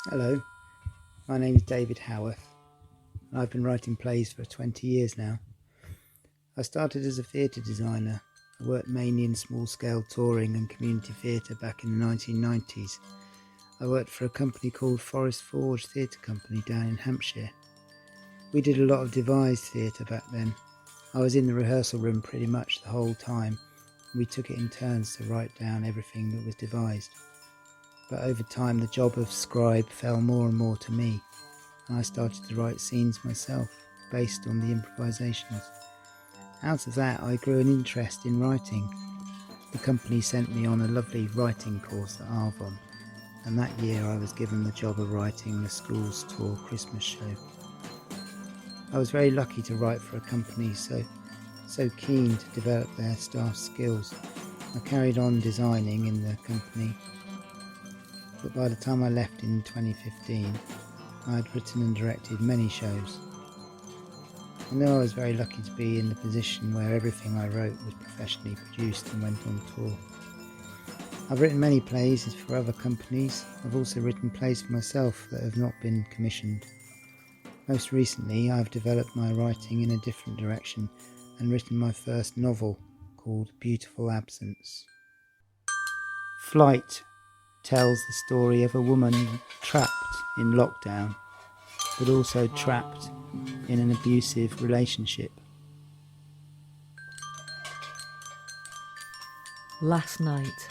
Hello, my name is David Haworth, and I've been writing plays for 20 years now. I started as a theatre designer. I worked mainly in small-scale touring and community theatre back in the 1990s. I worked for a company called Forest Forge Theatre Company down in Hampshire. We did a lot of devised theatre back then. I was in the rehearsal room pretty much the whole time, and we took it in turns to write down everything that was devised. But over time the job of scribe fell more and more to me, and I started to write scenes myself, based on the improvisations. Out of that I grew an interest in writing. The company sent me on a lovely writing course at Avon, and that year I was given the job of writing the school's tour Christmas show. I was very lucky to write for a company so keen to develop their staff's skills. I carried on designing in the company, but by the time I left in 2015, I had written and directed many shows. I know I was very lucky to be in the position where everything I wrote was professionally produced and went on tour. I've written many plays for other companies. I've also written plays for myself that have not been commissioned. Most recently, I've developed my writing in a different direction and written my first novel called Beautiful Absence. Flight tells the story of a woman trapped in lockdown, but also trapped in an abusive relationship. Last night,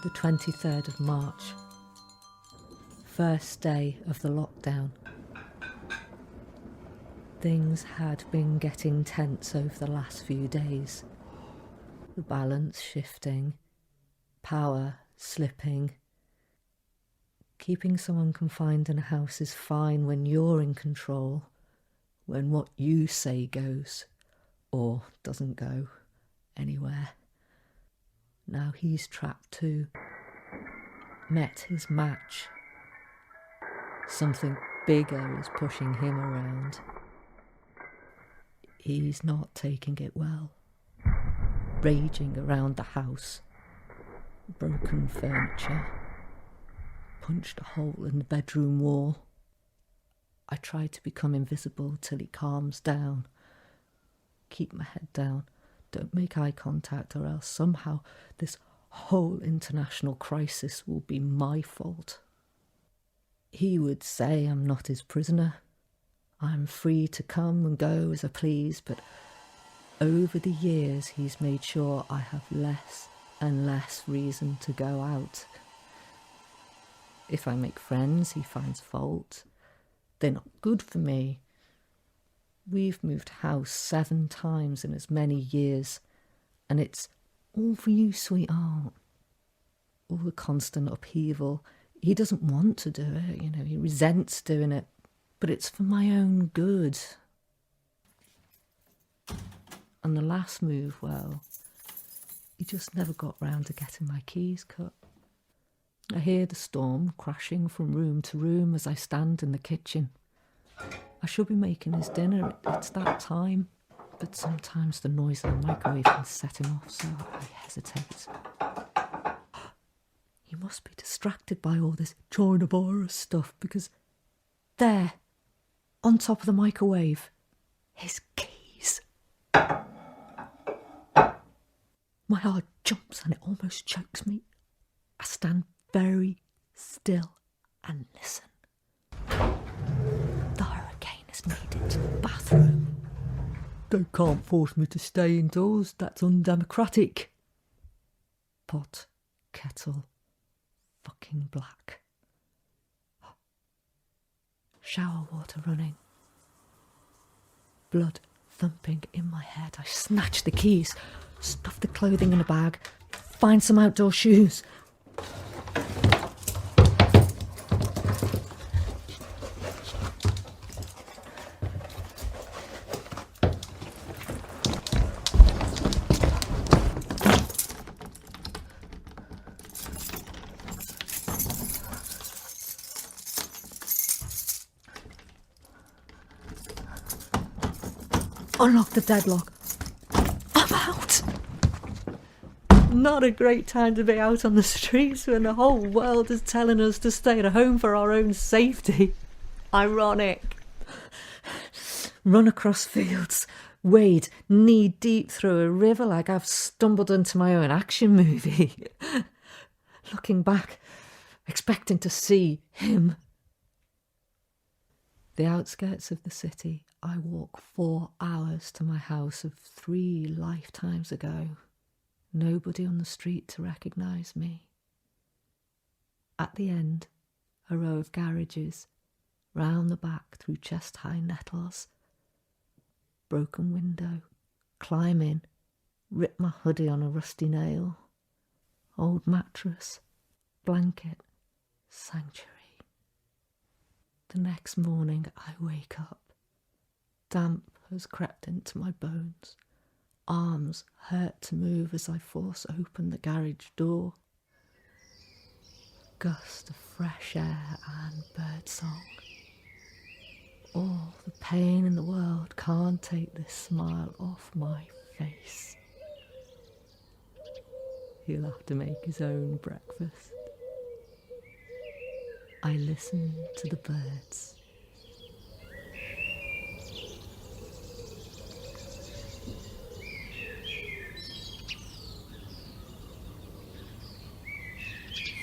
the 23rd of March, first day of the lockdown. Things had been getting tense over the last few days. The balance shifting, power slipping. Keeping someone confined in a house is fine when you're in control, when what you say goes, or doesn't go anywhere. Now he's trapped too. Met his match. Something bigger is pushing him around. He's not taking it well. Raging around the house. Broken furniture. Punched a hole in the bedroom wall. I try to become invisible till he calms down. Keep my head down. Don't make eye contact, or else somehow this whole international crisis will be my fault. He would say I'm not his prisoner. I'm free to come and go as I please, but over the years he's made sure I have less and less reason to go out. If I make friends, he finds fault. They're not good for me. We've moved house 7 times in as many years, and it's all for you, sweetheart. All the constant upheaval. He doesn't want to do it, he resents doing it, but it's for my own good. And the last move, well, he just never got round to getting my keys cut. I hear the storm crashing from room to room as I stand in the kitchen. I should be making his dinner, it's that time, but sometimes the noise of the microwave can set him off, so I hesitate. He must be distracted by all this coronavirus stuff, because there, on top of the microwave, his keys. My heart jumps and it almost chokes me. I stand very still and listen. The hurricane is needed to the bathroom. They can't force me to stay indoors, that's undemocratic. Pot, kettle, fucking black. Shower water running. Blood thumping in my head. I snatch the keys, stuff the clothing in a bag, find some outdoor shoes. Unlock the deadlock. I'm out. Not a great time to be out on the streets when the whole world is telling us to stay at home for our own safety. Ironic. Run across fields, wade knee-deep through a river like I've stumbled into my own action movie. Looking back, expecting to see him. The outskirts of the city, I walk 4 hours to my house of 3 lifetimes ago. Nobody on the street to recognise me. At the end, a row of garages, round the back through chest-high nettles. Broken window, climb in, rip my hoodie on a rusty nail. Old mattress, blanket, sanctuary. The next morning I wake up. Damp has crept into my bones. Arms hurt to move as I force open the garage door. Gust of fresh air and birdsong. All the pain in the world can't take this smile off my face. He'll have to make his own breakfast. I listen to the birds.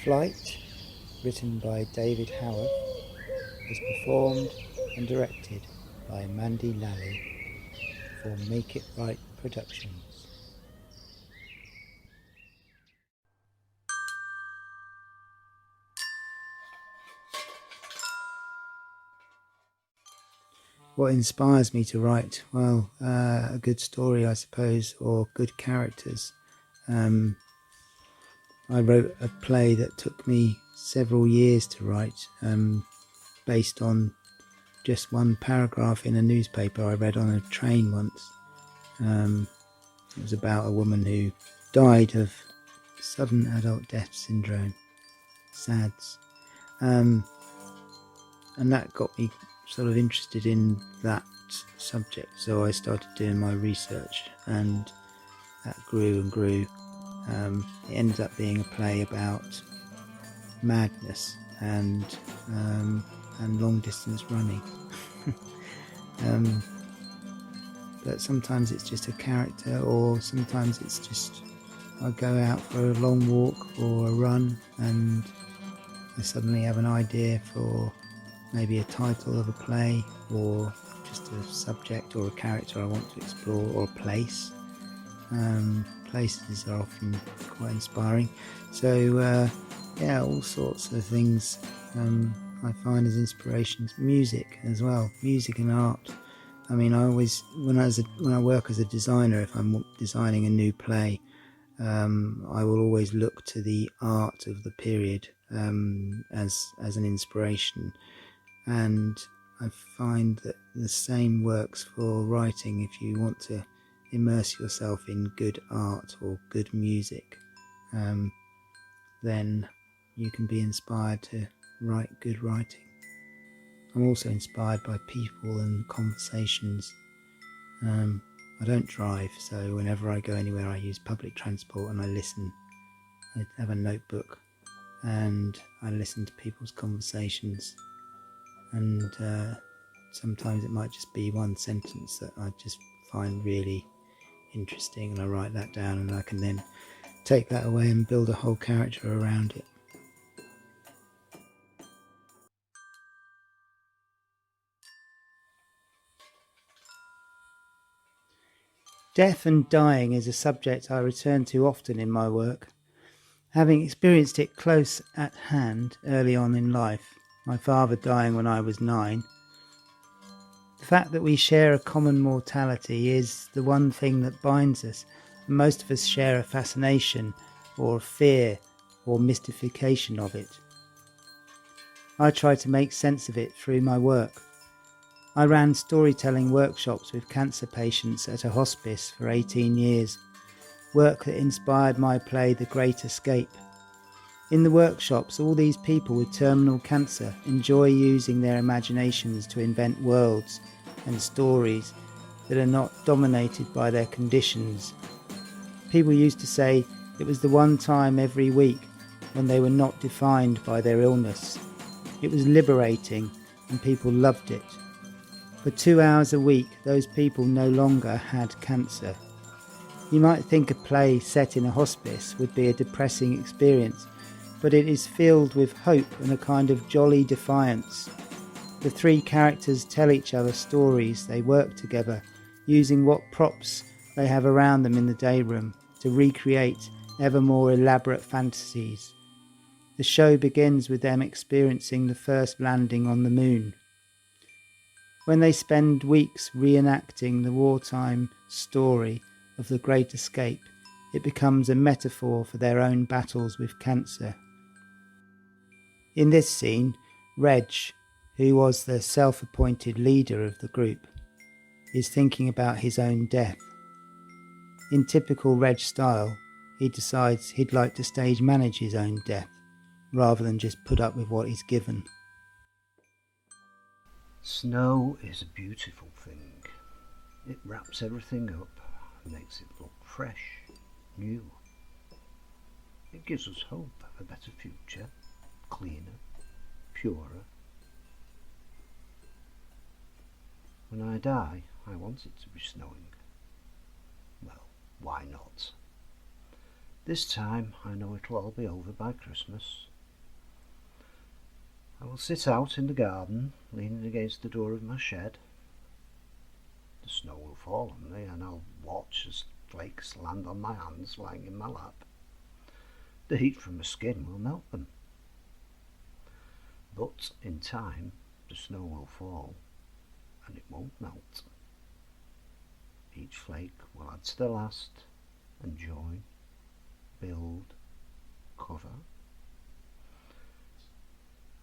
Flight, written by David Haworth, was performed and directed by Mandy Lally for Make It Right Productions. What inspires me to write? Well, a good story, I suppose, or good characters. I wrote a play that took me several years to write, based on just one paragraph in a newspaper I read on a train once. It was about a woman who died of sudden adult death syndrome, SADS. And that got me sort of interested in that subject, so I started doing my research, and that grew and grew. It ended up being a play about madness and long distance running. But sometimes it's just a character, or sometimes it's just I go out for a long walk or a run and I suddenly have an idea for maybe a title of a play, or just a subject or a character I want to explore, or a place. Places are often quite inspiring. So yeah, all sorts of things I find as inspirations. Music as well, music and art. I mean, I always, when I work as a designer, if I'm designing a new play, I will always look to the art of the period as an inspiration. And I find that the same works for writing. If you want to immerse yourself in good art or good music, then you can be inspired to write good writing. I'm also inspired by people and conversations. I don't drive, so whenever I go anywhere I use public transport and I listen. I have a notebook and I listen to people's conversations, and sometimes it might just be one sentence that I just find really interesting, and I write that down, and I can then take that away and build a whole character around it. Death and dying is a subject I return to often in my work. Having experienced it close at hand early on in life, my father dying when I was 9, the fact that we share a common mortality is the one thing that binds us. Most of us share a fascination or a fear or mystification of it. I try to make sense of it through my work. I ran storytelling workshops with cancer patients at a hospice for 18 years, work that inspired my play The Great Escape. In the workshops, all these people with terminal cancer enjoy using their imaginations to invent worlds and stories that are not dominated by their conditions. People used to say, It was the one time every week when they were not defined by their illness. It was liberating and people loved it. For 2 hours a week, those people no longer had cancer. You might think a play set in a hospice would be a depressing experience, but it is filled with hope and a kind of jolly defiance. The three characters tell each other stories, they work together, using what props they have around them in the day room to recreate ever more elaborate fantasies. The show begins with them experiencing the first landing on the moon. When they spend weeks reenacting the wartime story of the Great Escape, it becomes a metaphor for their own battles with cancer. In this scene, Reg, who was the self-appointed leader of the group, is thinking about his own death. In typical Reg style, he decides he'd like to stage manage his own death, rather than just put up with what he's given. Snow is a beautiful thing. It wraps everything up and makes it look fresh, new. It gives us hope of a better future, cleaner, purer. When I die, I want it to be snowing. Well, why not? This time I know it'll all be over by Christmas. I will sit out in the garden, leaning against the door of my shed. The snow will fall on me and I'll watch as flakes land on my hands lying in my lap. The heat from my skin will melt them. But in time the snow will fall and it won't melt. Each flake will add to the last and join, build, cover,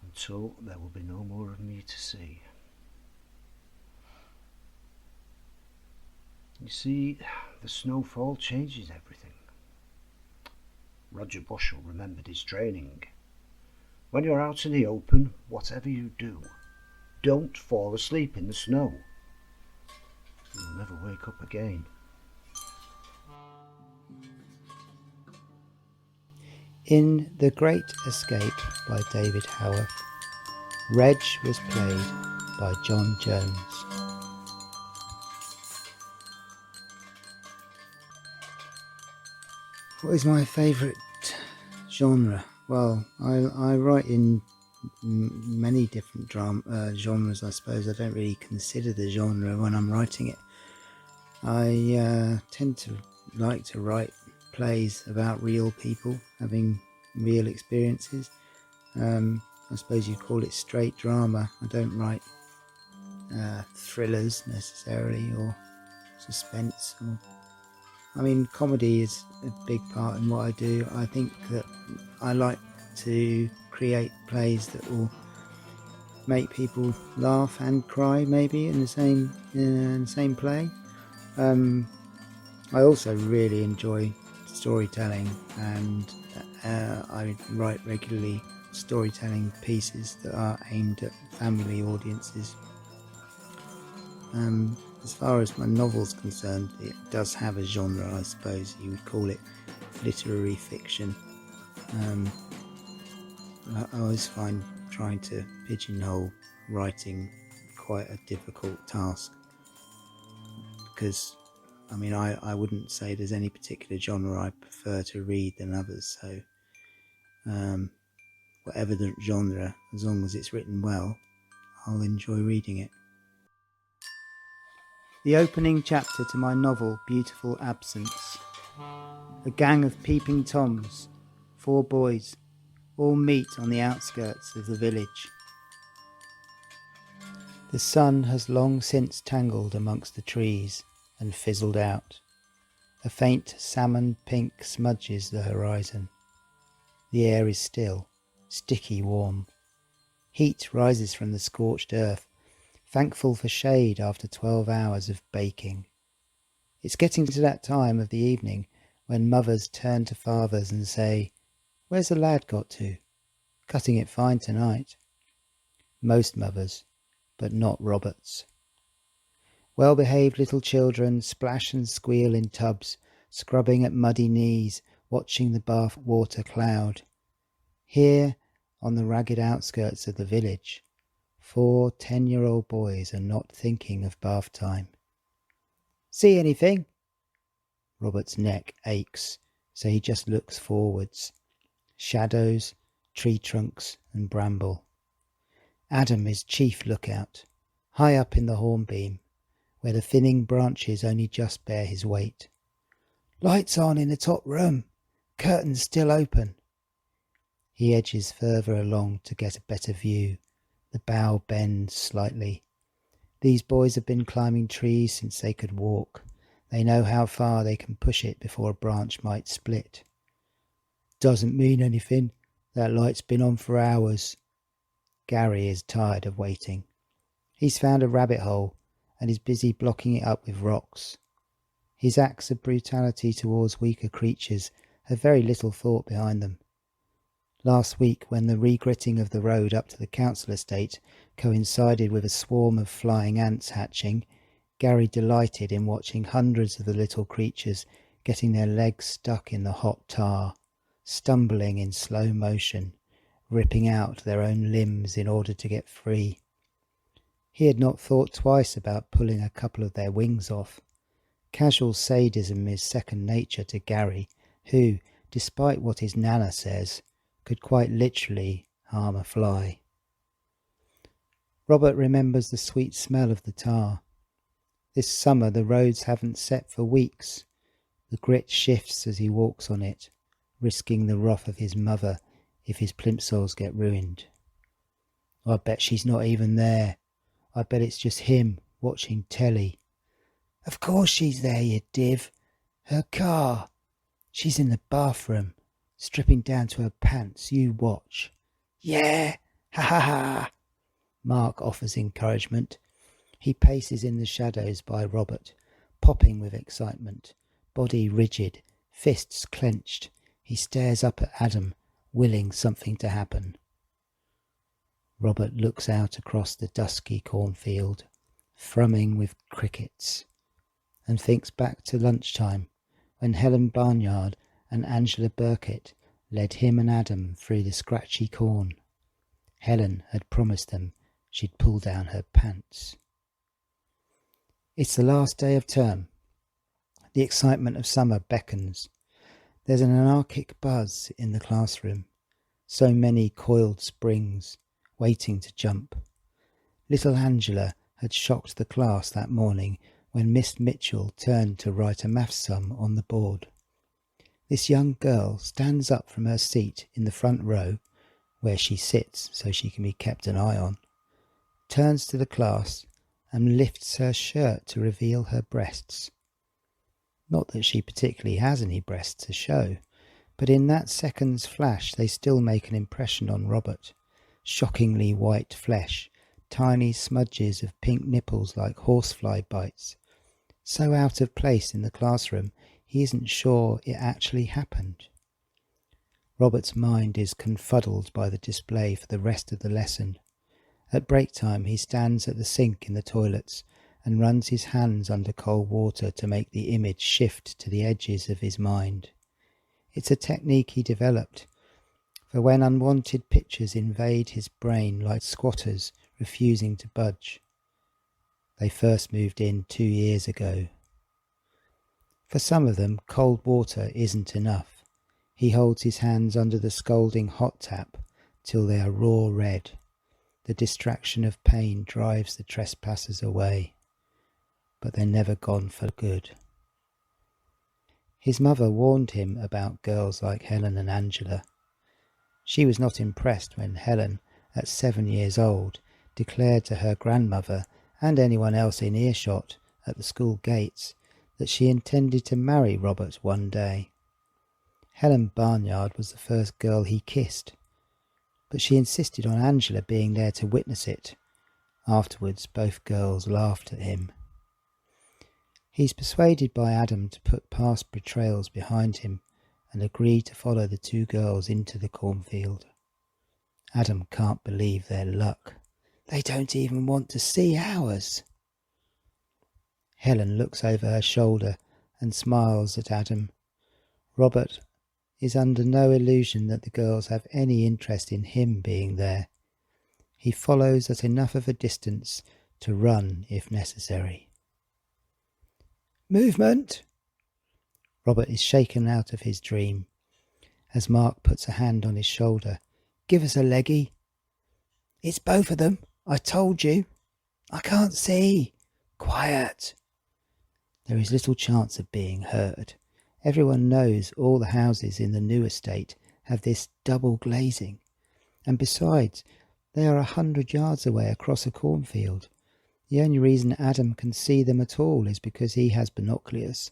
until there will be no more of me to see. You see, the snowfall changes everything. Roger Bushell remembered his training. When you're out in the open, whatever you do, don't fall asleep in the snow. You'll never wake up again. In The Great Escape by David Haworth, Reg was played by John Jones. What is my favourite genre? Well, I write in many different genres, I suppose. I don't really consider the genre when I'm writing it. I tend to like to write plays about real people having real experiences. I suppose you'd call it straight drama. I don't write thrillers necessarily, or suspense, or comedy is a big part in what I do. I think that I like to create plays that will make people laugh and cry, maybe in the same play. I also really enjoy storytelling, and I write regularly storytelling pieces that are aimed at family audiences. As far as my novel's concerned, it does have a genre, I suppose you would call it literary fiction. I always find trying to pigeonhole writing quite a difficult task, because I wouldn't say there's any particular genre I prefer to read than others, so whatever the genre, as long as it's written well, I'll enjoy reading it. The opening chapter to my novel Beautiful Absence. A gang of peeping Toms, 4 boys, all meet on the outskirts of the village. The sun has long since tangled amongst the trees and fizzled out. A faint salmon pink smudges the horizon. The air is still, sticky warm. Heat rises from the scorched earth, thankful for shade after 12 hours of baking. It's getting to that time of the evening when mothers turn to fathers and say, "Where's the lad got to? Cutting it fine tonight." Most mothers, but not Robert's. Well-behaved little children splash and squeal in tubs, scrubbing at muddy knees, watching the bath water cloud. Here, on the ragged outskirts of the village, 4 10-year-old boys are not thinking of bath time. See anything? Robert's neck aches, so he just looks forwards. Shadows, tree trunks and bramble. Adam is chief lookout, high up in the hornbeam, where the thinning branches only just bear his weight. Lights on in the top room, curtains still open. He edges further along to get a better view. The bough bends slightly. These boys have been climbing trees since they could walk. They know how far they can push it before a branch might split. Doesn't mean anything. That light's been on for hours. Gary is tired of waiting. He's found a rabbit hole and is busy blocking it up with rocks. His acts of brutality towards weaker creatures have very little thought behind them. Last week, when the regritting of the road up to the council estate coincided with a swarm of flying ants hatching, Gary delighted in watching hundreds of the little creatures getting their legs stuck in the hot tar, stumbling in slow motion, ripping out their own limbs in order to get free. He had not thought twice about pulling a couple of their wings off. Casual sadism is second nature to Gary, who, despite what his nana says, could quite literally harm a fly. Robert remembers the sweet smell of the tar. This summer the roads haven't set for weeks. The grit shifts as he walks on it, risking the wrath of his mother if his plimsolls get ruined. I bet she's not even there. I bet it's just him watching telly. Of course she's there, you div. Her car. She's in the bathroom, stripping down to her pants. You watch. Yeah, ha ha ha. Mark offers encouragement. He paces in the shadows by Robert, popping with excitement, body rigid, fists clenched. He stares up at Adam, willing something to happen. Robert looks out across the dusky cornfield, thrumming with crickets, and thinks back to lunchtime when Helen Barnyard and Angela Burkett led him and Adam through the scratchy corn. Helen had promised them she'd pull down her pants. It's the last day of term. The excitement of summer beckons. There's an anarchic buzz in the classroom. So many coiled springs, waiting to jump. Little Angela had shocked the class that morning when Miss Mitchell turned to write a maths sum on the board. This young girl stands up from her seat in the front row, where she sits so she can be kept an eye on, turns to the class and lifts her shirt to reveal her breasts. Not that she particularly has any breasts to show, but in that second's flash they still make an impression on Robert. Shockingly white flesh, tiny smudges of pink nipples like horsefly bites. So out of place in the classroom, he isn't sure it actually happened. Robert's mind is confuddled by the display for the rest of the lesson. At break time he stands at the sink in the toilets and runs his hands under cold water to make the image shift to the edges of his mind. It's a technique he developed, for when unwanted pictures invade his brain like squatters refusing to budge. They first moved in 2 years ago. For some of them, cold water isn't enough. He holds his hands under the scalding hot tap till they are raw red. The distraction of pain drives the trespassers away, but they're never gone for good. His mother warned him about girls like Helen and Angela. She was not impressed when Helen, at 7 years old, declared to her grandmother and anyone else in earshot at the school gates that she intended to marry Robert one day. Helen Barnyard was the first girl he kissed, but she insisted on Angela being there to witness it. Afterwards, both girls laughed at him. He's persuaded by Adam to put past betrayals behind him and agree to follow the 2 girls into the cornfield. Adam can't believe their luck. They don't even want to see ours. Helen looks over her shoulder and smiles at Adam. Robert is under no illusion that the girls have any interest in him being there. He follows at enough of a distance to run if necessary. Movement! Robert is shaken out of his dream as Mark puts a hand on his shoulder. Give us a leggy. It's both of them. I told you. I can't see. Quiet. There is little chance of being heard. Everyone knows all the houses in the new estate have this double glazing. And besides, they are 100 yards away across a cornfield. The only reason Adam can see them at all is because he has binoculars.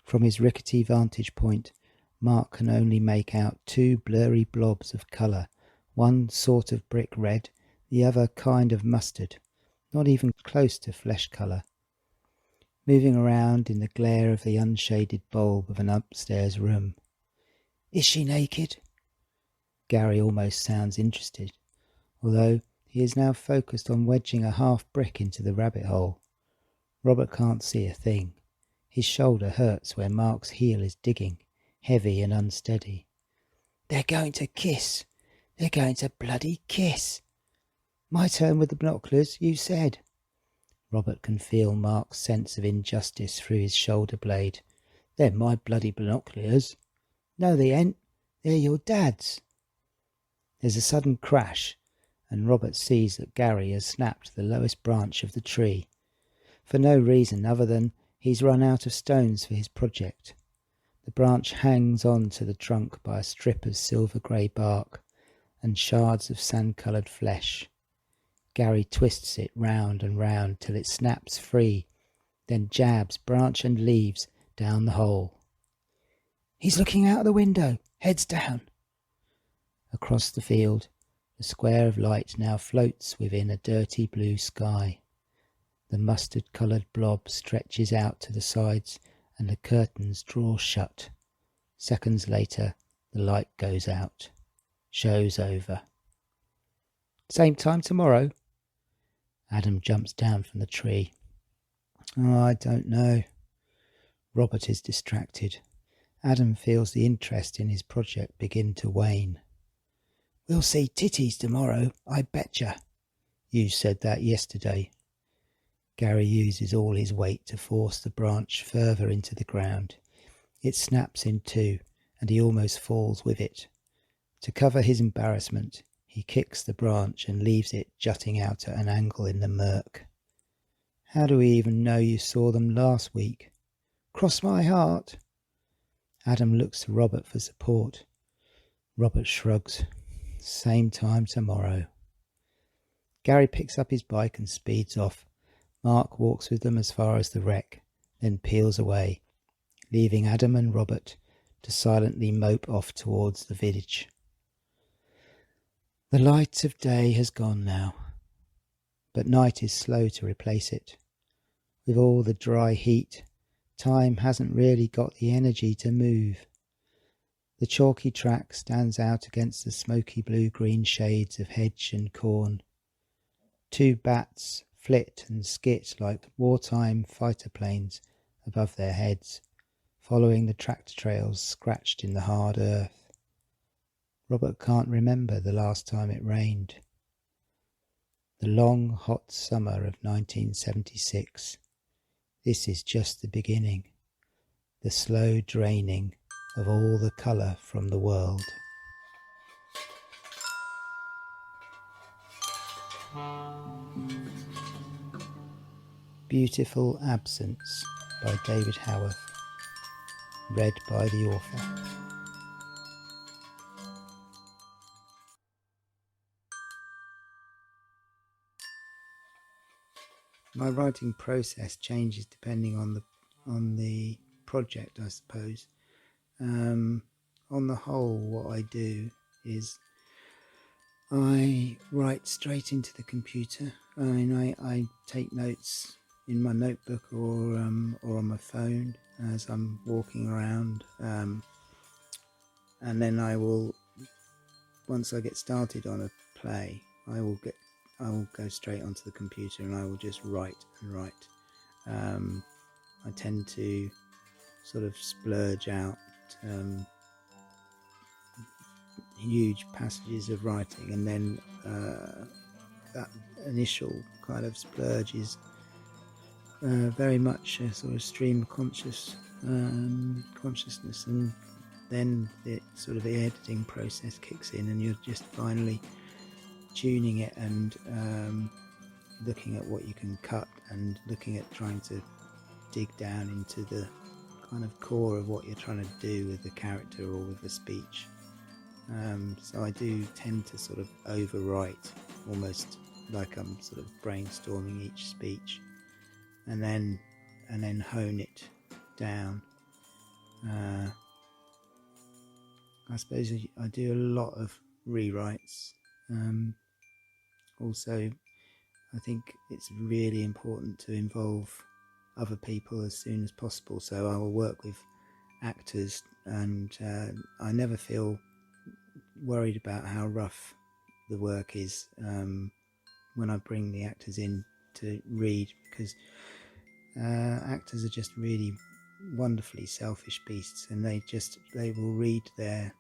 From his rickety vantage point, Mark can only make out two blurry blobs of colour, one sort of brick red, the other kind of mustard, not even close to flesh colour, moving around in the glare of the unshaded bulb of an upstairs room. Is she naked? Gary almost sounds interested, although he is now focused on wedging a half brick into the rabbit hole. Robert can't see a thing. His shoulder hurts where Mark's heel is digging, heavy and unsteady. They're going to kiss. They're going to bloody kiss. My turn with the binoculars, you said. Robert can feel Mark's sense of injustice through his shoulder blade. They're my bloody binoculars. No, they ain't. They're your dad's. There's a sudden crash, and Robert sees that Gary has snapped the lowest branch of the tree, for no reason other than he's run out of stones for his project. The branch hangs on to the trunk by a strip of silver-grey bark and shards of sand-coloured flesh. Gary twists it round and round till it snaps free, then jabs branch and leaves down the hole. He's looking out of the window, heads down. Across the field, the square of light now floats within a dirty blue sky. The mustard-coloured blob stretches out to the sides and the curtains draw shut. Seconds later, the light goes out. Show's over. Same time tomorrow? Adam jumps down from the tree. Oh, I don't know. Robert is distracted. Adam feels the interest in his project begin to wane. We'll see titties tomorrow, I betcha. You said that yesterday. Gary uses all his weight to force the branch further into the ground. It snaps in two, and he almost falls with it. To cover his embarrassment, he kicks the branch and leaves it jutting out at an angle in the murk. How do we even know you saw them last week? Cross my heart. Adam looks to Robert for support. Robert shrugs. Same time tomorrow. Gary picks up his bike and speeds off. Mark walks with them as far as the wreck, then peels away, leaving Adam and Robert to silently mope off towards the village. The light of day has gone now, but night is slow to replace it. With all the dry heat, time hasn't really got the energy to move. The chalky track stands out against the smoky blue-green shades of hedge and corn. Two bats flit and skit like wartime fighter planes above their heads, following the tractor trails scratched in the hard earth. Robert can't remember the last time it rained. The long, hot summer of 1976. This is just the beginning, the slow draining of all the colour from the world. Beautiful Absence by David Haworth. Read by the author. My writing process changes depending on the project, I suppose. On the whole, what I do is I write straight into the computer. I take notes in my notebook or on my phone as I'm walking around, and then I will, once I get started on a play, I will go straight onto the computer and I will just write and write. I tend to sort of splurge out huge passages of writing, and then that initial kind of splurge is very much a sort of stream of consciousness, and then the sort of the editing process kicks in, and you're just finally tuning it and looking at what you can cut, and looking at trying to dig down into the kind of core of what you're trying to do with the character or with the speech. So I do tend to sort of overwrite, almost like I'm sort of brainstorming each speech, and then hone it down. I suppose I do a lot of rewrites. Also, I think it's really important to involve other people as soon as possible. So I will work with actors, and I never feel worried about how rough the work is when I bring the actors in to read, because actors are just really wonderfully selfish beasts, and they will read their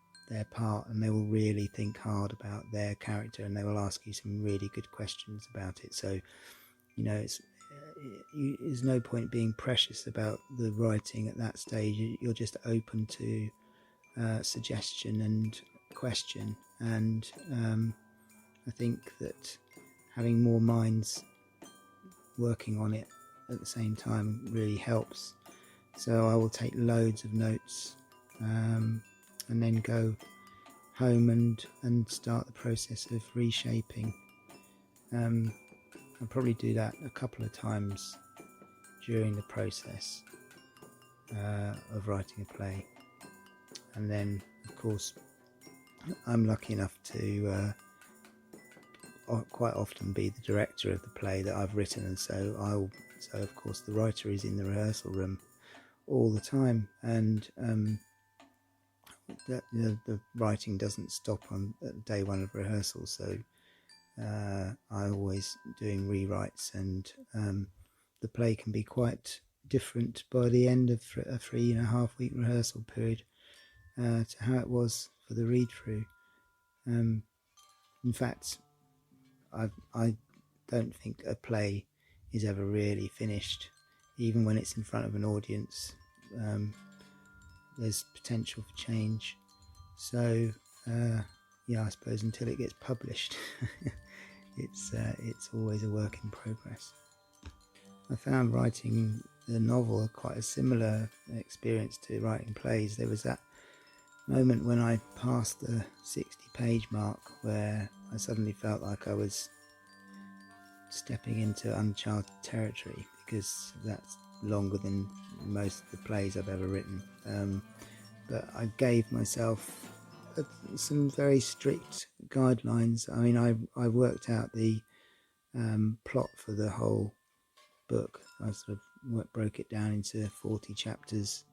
part, and they will really think hard about their character, and they will ask you some really good questions about it. So there's no point being precious about the writing at that stage. You're just open to suggestion and question, and I think that having more minds working on it at the same time really helps. So I will take loads of notes and then go home and start the process of reshaping. I'll probably do that a couple of times during the process of writing a play. And then, of course, I'm lucky enough to quite often be the director of the play that I've written, and so of course the writer is in the rehearsal room all the time, and the writing doesn't stop on day one of rehearsal. So I'm always doing rewrites, and the play can be quite different by the end of a 3.5 week rehearsal period to how it was for the read-through. In fact, I don't think a play is ever really finished. Even when it's in front of an audience, there's potential for change. So I suppose until it gets published, it's always a work in progress. I found writing the novel quite a similar experience to writing plays. There was that moment when I passed the 60-page mark where I suddenly felt like I was stepping into uncharted territory, because that's longer than most of the plays I've ever written. But I gave myself some very strict guidelines. I mean, I worked out the plot for the whole book. I sort of broke it down into 40 chapters,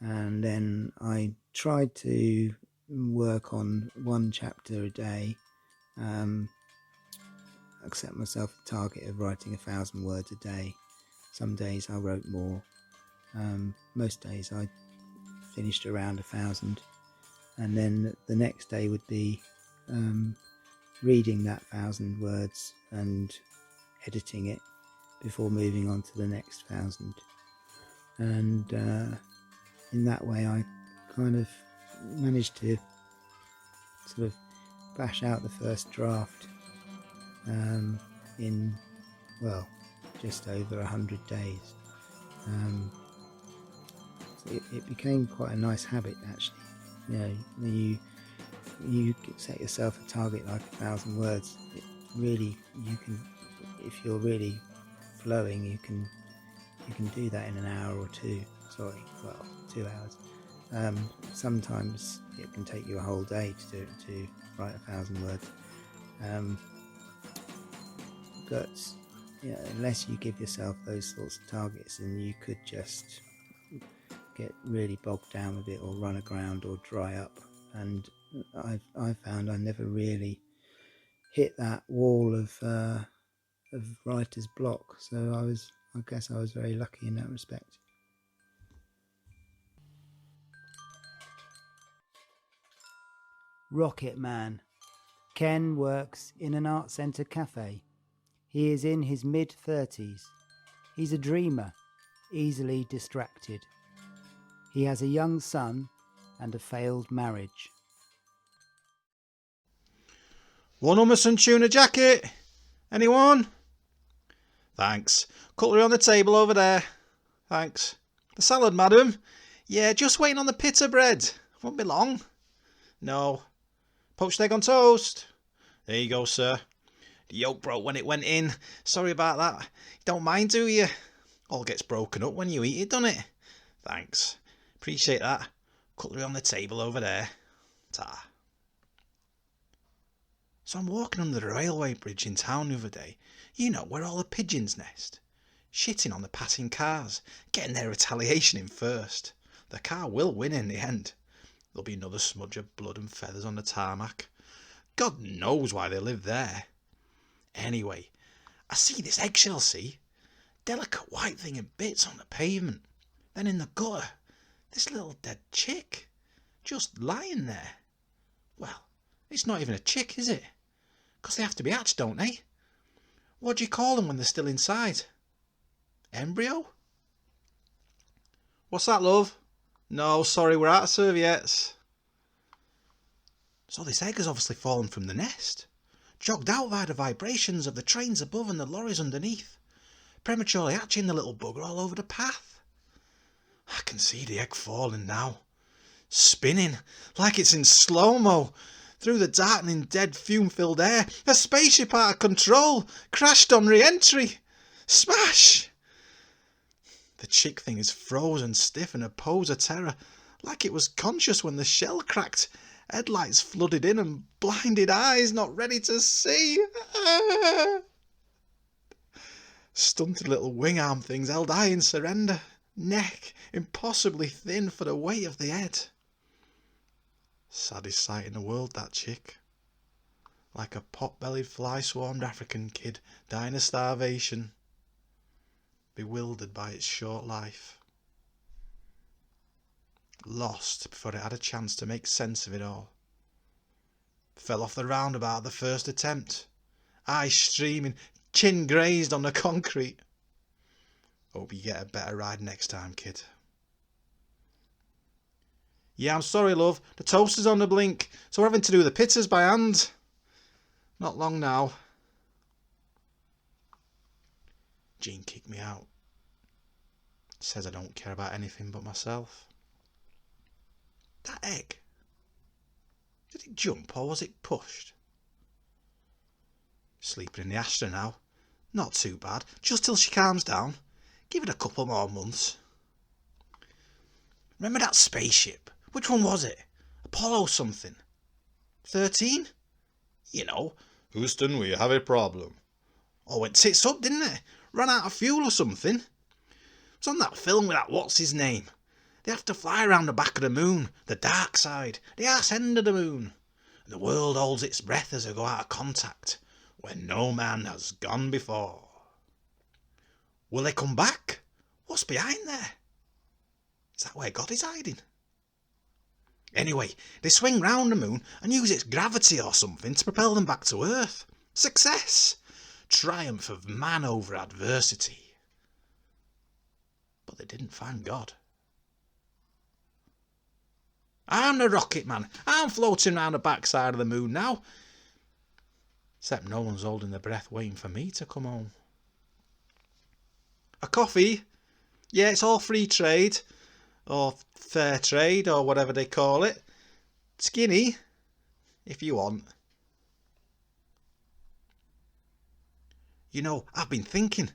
and then I tried to work on one chapter a day. I set myself a target of writing 1,000 words a day. Some days I wrote more. Most days I finished around 1,000, and then the next day would be reading that 1,000 words and editing it before moving on to the next 1,000. And in that way I kind of managed to sort of bash out the first draft in, well, just over 100 days. So it became quite a nice habit, actually. When you set yourself a target like 1,000 words, it really, you can, if you're really flowing, you can do that in an hour or two. 2 hours. Sometimes it can take you a whole day to write 1,000 words. But unless you give yourself those sorts of targets, then you could just get really bogged down with it, or run aground, or dry up. And I found I never really hit that wall of writer's block. So I guess I was very lucky in that respect. Rocket Man. Ken works in an art centre cafe. He is in his mid-30s. He's a dreamer, easily distracted. He has a young son and a failed marriage. One Hummerson tuna jacket? Anyone? Thanks. Cutlery on the table over there. Thanks. The salad, madam? Yeah, just waiting on the pita bread. Won't be long. No. Poached egg on toast? There you go, sir. The yolk broke when it went in. Sorry about that. You don't mind, do you? All gets broken up when you eat it, doesn't it? Thanks. Appreciate that. Cutlery on the table over there. Ta. So I'm walking under the railway bridge in town the other day. You know, where all the pigeons nest. Shitting on the passing cars. Getting their retaliation in first. The car will win in the end. There'll be another smudge of blood and feathers on the tarmac. God knows why they live there. Anyway, I see this eggshell, delicate white thing in bits on the pavement. Then in the gutter, this little dead chick, just lying there. Well, it's not even a chick, is it? 'Cause they have to be hatched, don't they? What do you call them when they're still inside? Embryo? What's that, love? No, sorry, we're out of serviettes. So this egg has obviously fallen from the nest, jogged out by the vibrations of the trains above and the lorries underneath, prematurely hatching the little bugger all over the path. I can see the egg falling now, spinning like it's in slow-mo through the darkening dead fume-filled air. A spaceship out of control, crashed on re-entry. Smash! The chick thing is frozen stiff in a pose of terror, like it was conscious when the shell cracked. Headlights flooded in and blinded eyes not ready to see. Stunted little wing arm things held high in surrender, neck impossibly thin for the weight of the head. Saddest sight in the world, that chick. Like a pot-bellied fly-swarmed African kid dying of starvation, bewildered by its short life. Lost before it had a chance to make sense of it all. Fell off the roundabout the first attempt, eyes streaming, chin grazed on the concrete. Hope you get a better ride next time, kid. Yeah, I'm sorry, love. The toaster's on the blink, so we're having to do the pizzas by hand. Not long now. Jean kicked me out. Says I don't care about anything but myself. That egg, did it jump or was it pushed? Sleeping in the Astra now. Not too bad. Just till she calms down. Give it a couple more months. Remember that spaceship? Which one was it? Apollo something. 13? You know. Houston, we have a problem. Oh, went tits up, didn't it? Ran out of fuel or something. It was on that film with that what's his name. They have to fly around the back of the moon, the dark side, the arse end of the moon. And the world holds its breath as they go out of contact, where no man has gone before. Will they come back? What's behind there? Is that where God is hiding? Anyway, they swing round the moon and use its gravity or something to propel them back to Earth. Success! Triumph of man over adversity. But they didn't find God. I'm the rocket man. I'm floating round the backside of the moon now. Except no one's holding their breath waiting for me to come home. A coffee? Yeah, it's all free trade. Or fair trade, or whatever they call it. Skinny, if you want. You know, I've been thinking,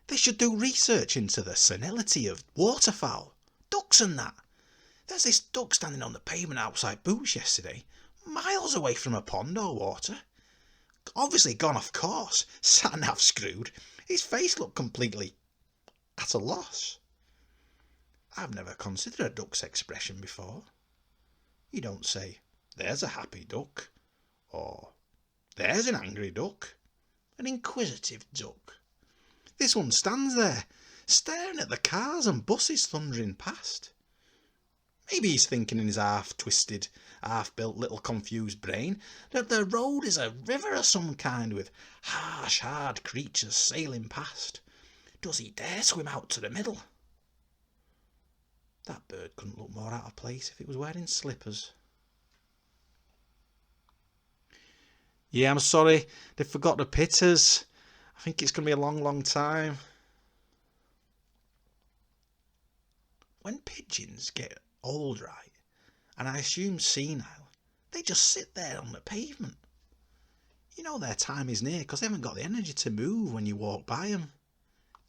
they should do research into the senility of waterfowl, ducks and that. There's this duck standing on the pavement outside Boots yesterday, miles away from a pond or water. Obviously gone off course, sat-nav screwed. His face looked completely at a loss. I've never considered a duck's expression before. You don't say, there's a happy duck, or there's an angry duck, an inquisitive duck. This one stands there, staring at the cars and buses thundering past. Maybe he's thinking in his half-twisted, half-built little confused brain that the road is a river of some kind with harsh, hard creatures sailing past. Does he dare swim out to the middle? That bird couldn't look more out of place if it was wearing slippers. Yeah, I'm sorry, they forgot the pitters. I think it's going to be a long, long time. When pigeons get old, right, and I assume senile, they just sit there on the pavement. You know their time is near because they haven't got the energy to move when you walk by them.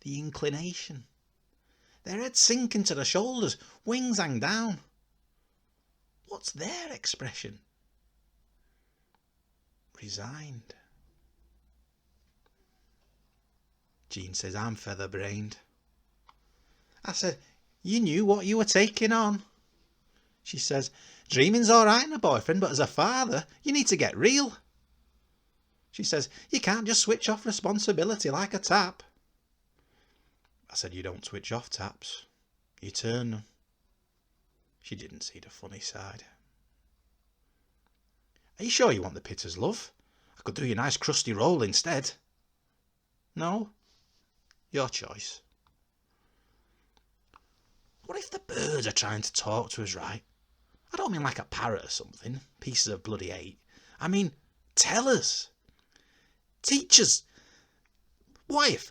The inclination. Their heads sink into the shoulders, wings hang down. What's their expression? Resigned. Jean says I'm feather-brained. I said, you knew what you were taking on. She says, dreaming's all right in a boyfriend, but as a father, you need to get real. She says, you can't just switch off responsibility like a tap. I said, you don't switch off taps, you turn them. She didn't see the funny side. Are you sure you want the pitters, love? I could do you a nice crusty roll instead. No? Your choice. What if the birds are trying to talk to us, right? I don't mean like a parrot or something, pieces of bloody hate. I mean, tell us. Teach us. What if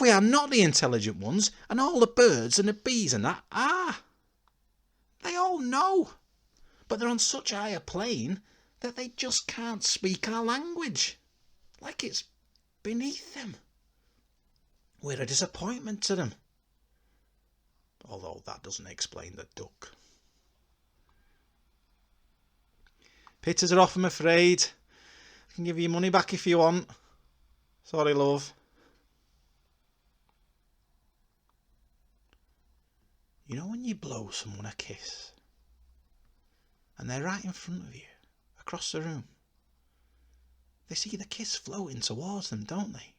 we are not the intelligent ones and all the birds and the bees and that are? They all know, but they're on such a higher plane that they just can't speak our language, like it's beneath them. We're a disappointment to them. Although that doesn't explain the duck. Pitters are off, I'm afraid. I can give you your money back if you want. Sorry, love. You know when you blow someone a kiss and they're right in front of you, across the room? They see the kiss floating towards them, don't they?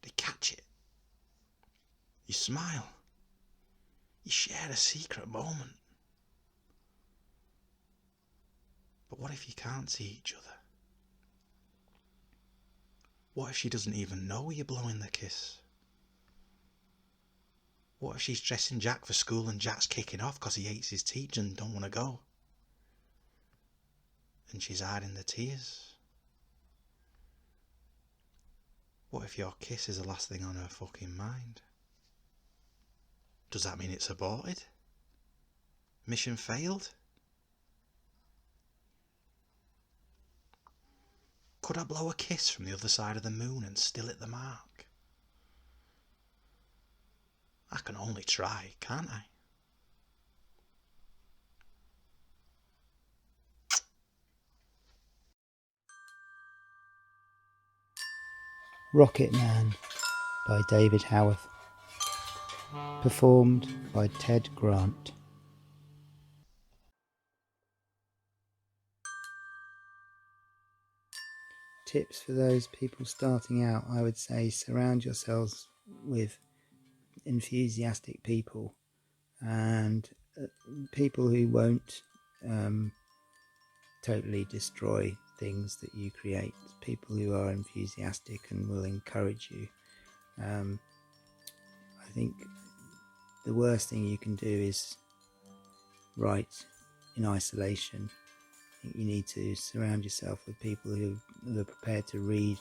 They catch it. You smile. You share a secret moment. But what if you can't see each other? What if she doesn't even know you're blowing the kiss? What if she's dressing Jack for school and Jack's kicking off because he hates his teacher and don't want to go? And she's hiding the tears. What if your kiss is the last thing on her fucking mind? Does that mean it's aborted? Mission failed? Could I blow a kiss from the other side of the moon and still hit the mark? I can only try, can't I? Rocket Man by David Haworth. Performed by Ted Grant. Tips for those people starting out, I would say surround yourselves with enthusiastic people and people who won't totally destroy things that you create, people who are enthusiastic and will encourage you. I think the worst thing you can do is write in isolation. I think you need to surround yourself with people who are prepared to read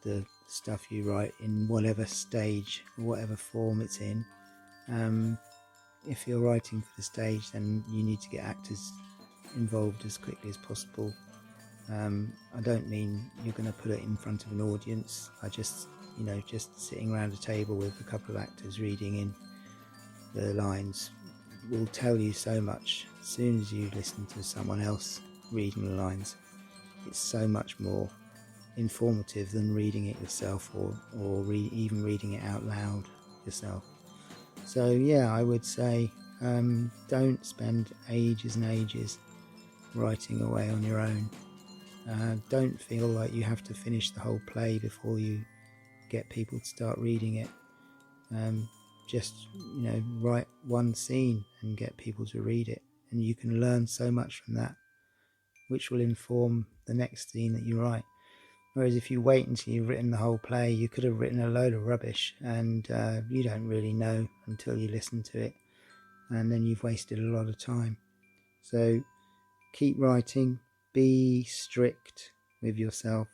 the stuff you write in whatever stage or whatever form it's in. If you're writing for the stage, then you need to get actors involved as quickly as possible. I don't mean you're going to put it in front of an audience. I just sitting around a table with a couple of actors reading in the lines will tell you so much. As soon as you listen to someone else reading the lines, it's so much more informative than reading it yourself or even reading it out loud yourself. So yeah, I would say don't spend ages and ages writing away on your own. Don't feel like you have to finish the whole play before you get people to start reading it. just, write one scene and get people to read it, and you can learn so much from that, which will inform the next scene that you write. Whereas if you wait until you've written the whole play, you could have written a load of rubbish, and you don't really know until you listen to it, and then you've wasted a lot of time. So keep writing, be strict with yourself,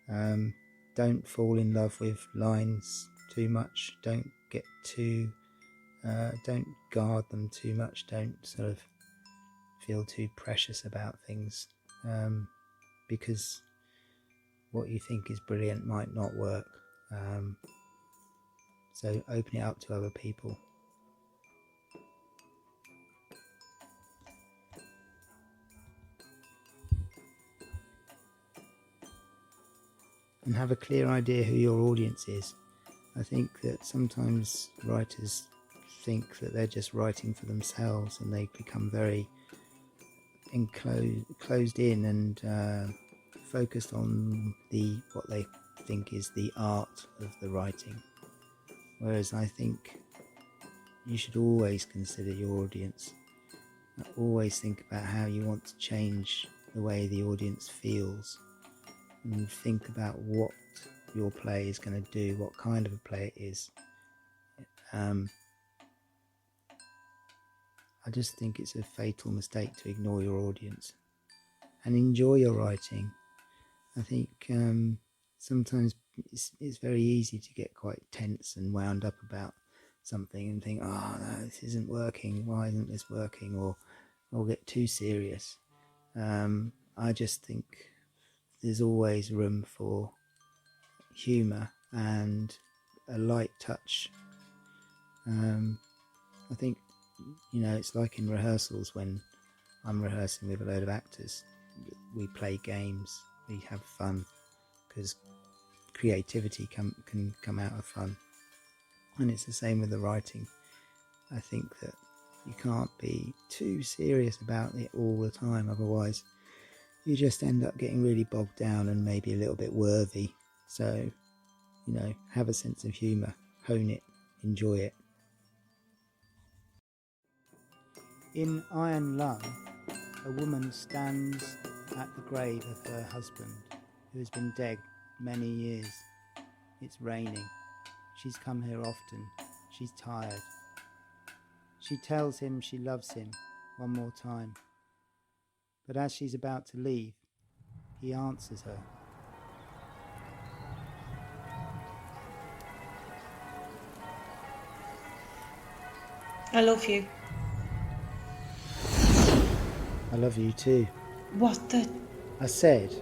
don't fall in love with lines too much, don't guard them too much, don't sort of feel too precious about things, because what you think is brilliant might not work. So open it up to other people. And have a clear idea who your audience is. I think that sometimes writers think that they're just writing for themselves, and they become very closed in and focused on what they think is the art of the writing. Whereas I think you should always consider your audience. Always think about how you want to change the way the audience feels, and think about what your play is going to do, what kind of a play it is. I just think it's a fatal mistake to ignore your audience and enjoy your writing. I think sometimes it's very easy to get quite tense and wound up about something and think, oh no, this isn't working, why isn't this working, or get too serious. I just think there's always room for humour and a light touch. I think, it's like in rehearsals when I'm rehearsing with a load of actors. We play games, we have fun, because creativity can come out of fun. And it's the same with the writing. I think that you can't be too serious about it all the time, otherwise you just end up getting really bogged down and maybe a little bit worthy. So, have a sense of humour, hone it, enjoy it. In Iron Lung, a woman stands at the grave of her husband, who has been dead many years. It's raining. She's come here often. She's tired. She tells him she loves him one more time. But as she's about to leave, he answers her. I love you. I love you too. What the... I said,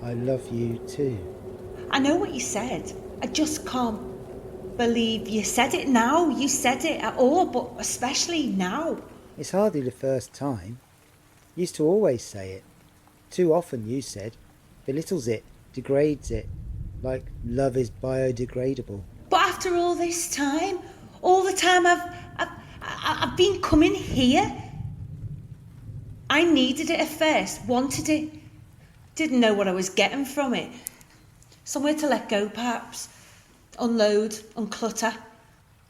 I love you too. I know what you said. I just can't believe you said it now. You said it at all, but especially now. It's hardly the first time. You used to always say it. Too often, you said. Belittles it, degrades it, like love is biodegradable. But after all this time, all the time I've been coming here, I needed it at first, wanted it, didn't know what I was getting from it. Somewhere to let go, perhaps. Unload, unclutter,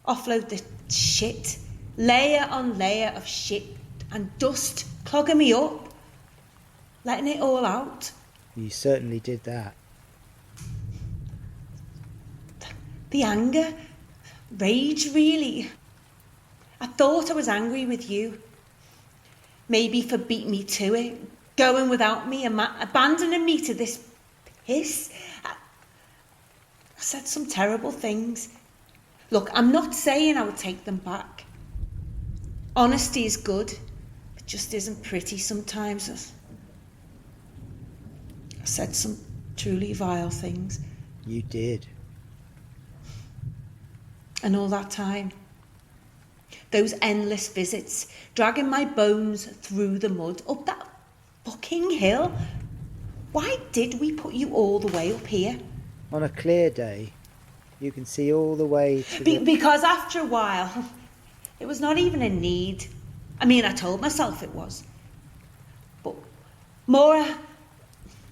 offload the shit. Layer on layer of shit and dust clogging me up. Letting it all out. You certainly did that. The anger, rage really. I thought I was angry with you. Maybe for beating me to it, going without me, abandoning me to this piss. I said some terrible things. Look, I'm not saying I would take them back. Honesty is good. It just isn't pretty sometimes. I said some truly vile things. You did. And all that time, those endless visits, dragging my bones through the mud, up that fucking hill. Why did we put you all the way up here? On a clear day, you can see all the way to Because after a while, it was not even a need. I mean, I told myself it was. But more...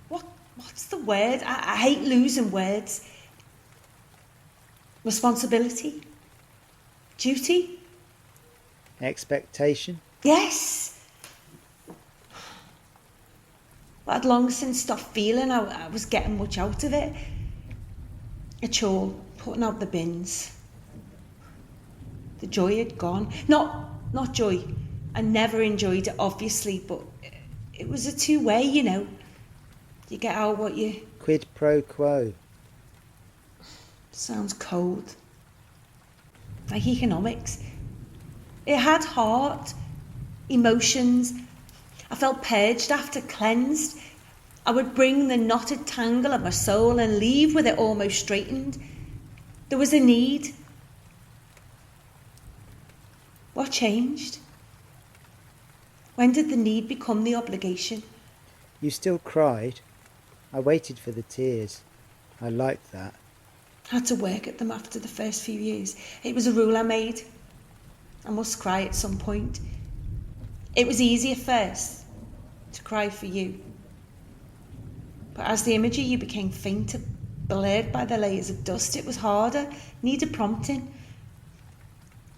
What's the word? I hate losing words. Responsibility. Duty? Expectation? Yes. I'd long since stopped feeling I was getting much out of it. A chore, putting out the bins. The joy had gone. Not joy. I never enjoyed it, obviously, but it was a two-way, you know. You get out what you... Quid pro quo. Sounds cold. Like economics. It had heart, emotions. I felt purged after, cleansed. I would bring the knotted tangle of my soul and leave with it almost straightened. There was a need. What changed? When did the need become the obligation? You still cried. I waited for the tears. I liked that. I had to work at them after the first few years. It was a rule I made. I must cry at some point. It was easy at first to cry for you. But as the image of you became fainter, blurred by the layers of dust, it was harder, needed prompting.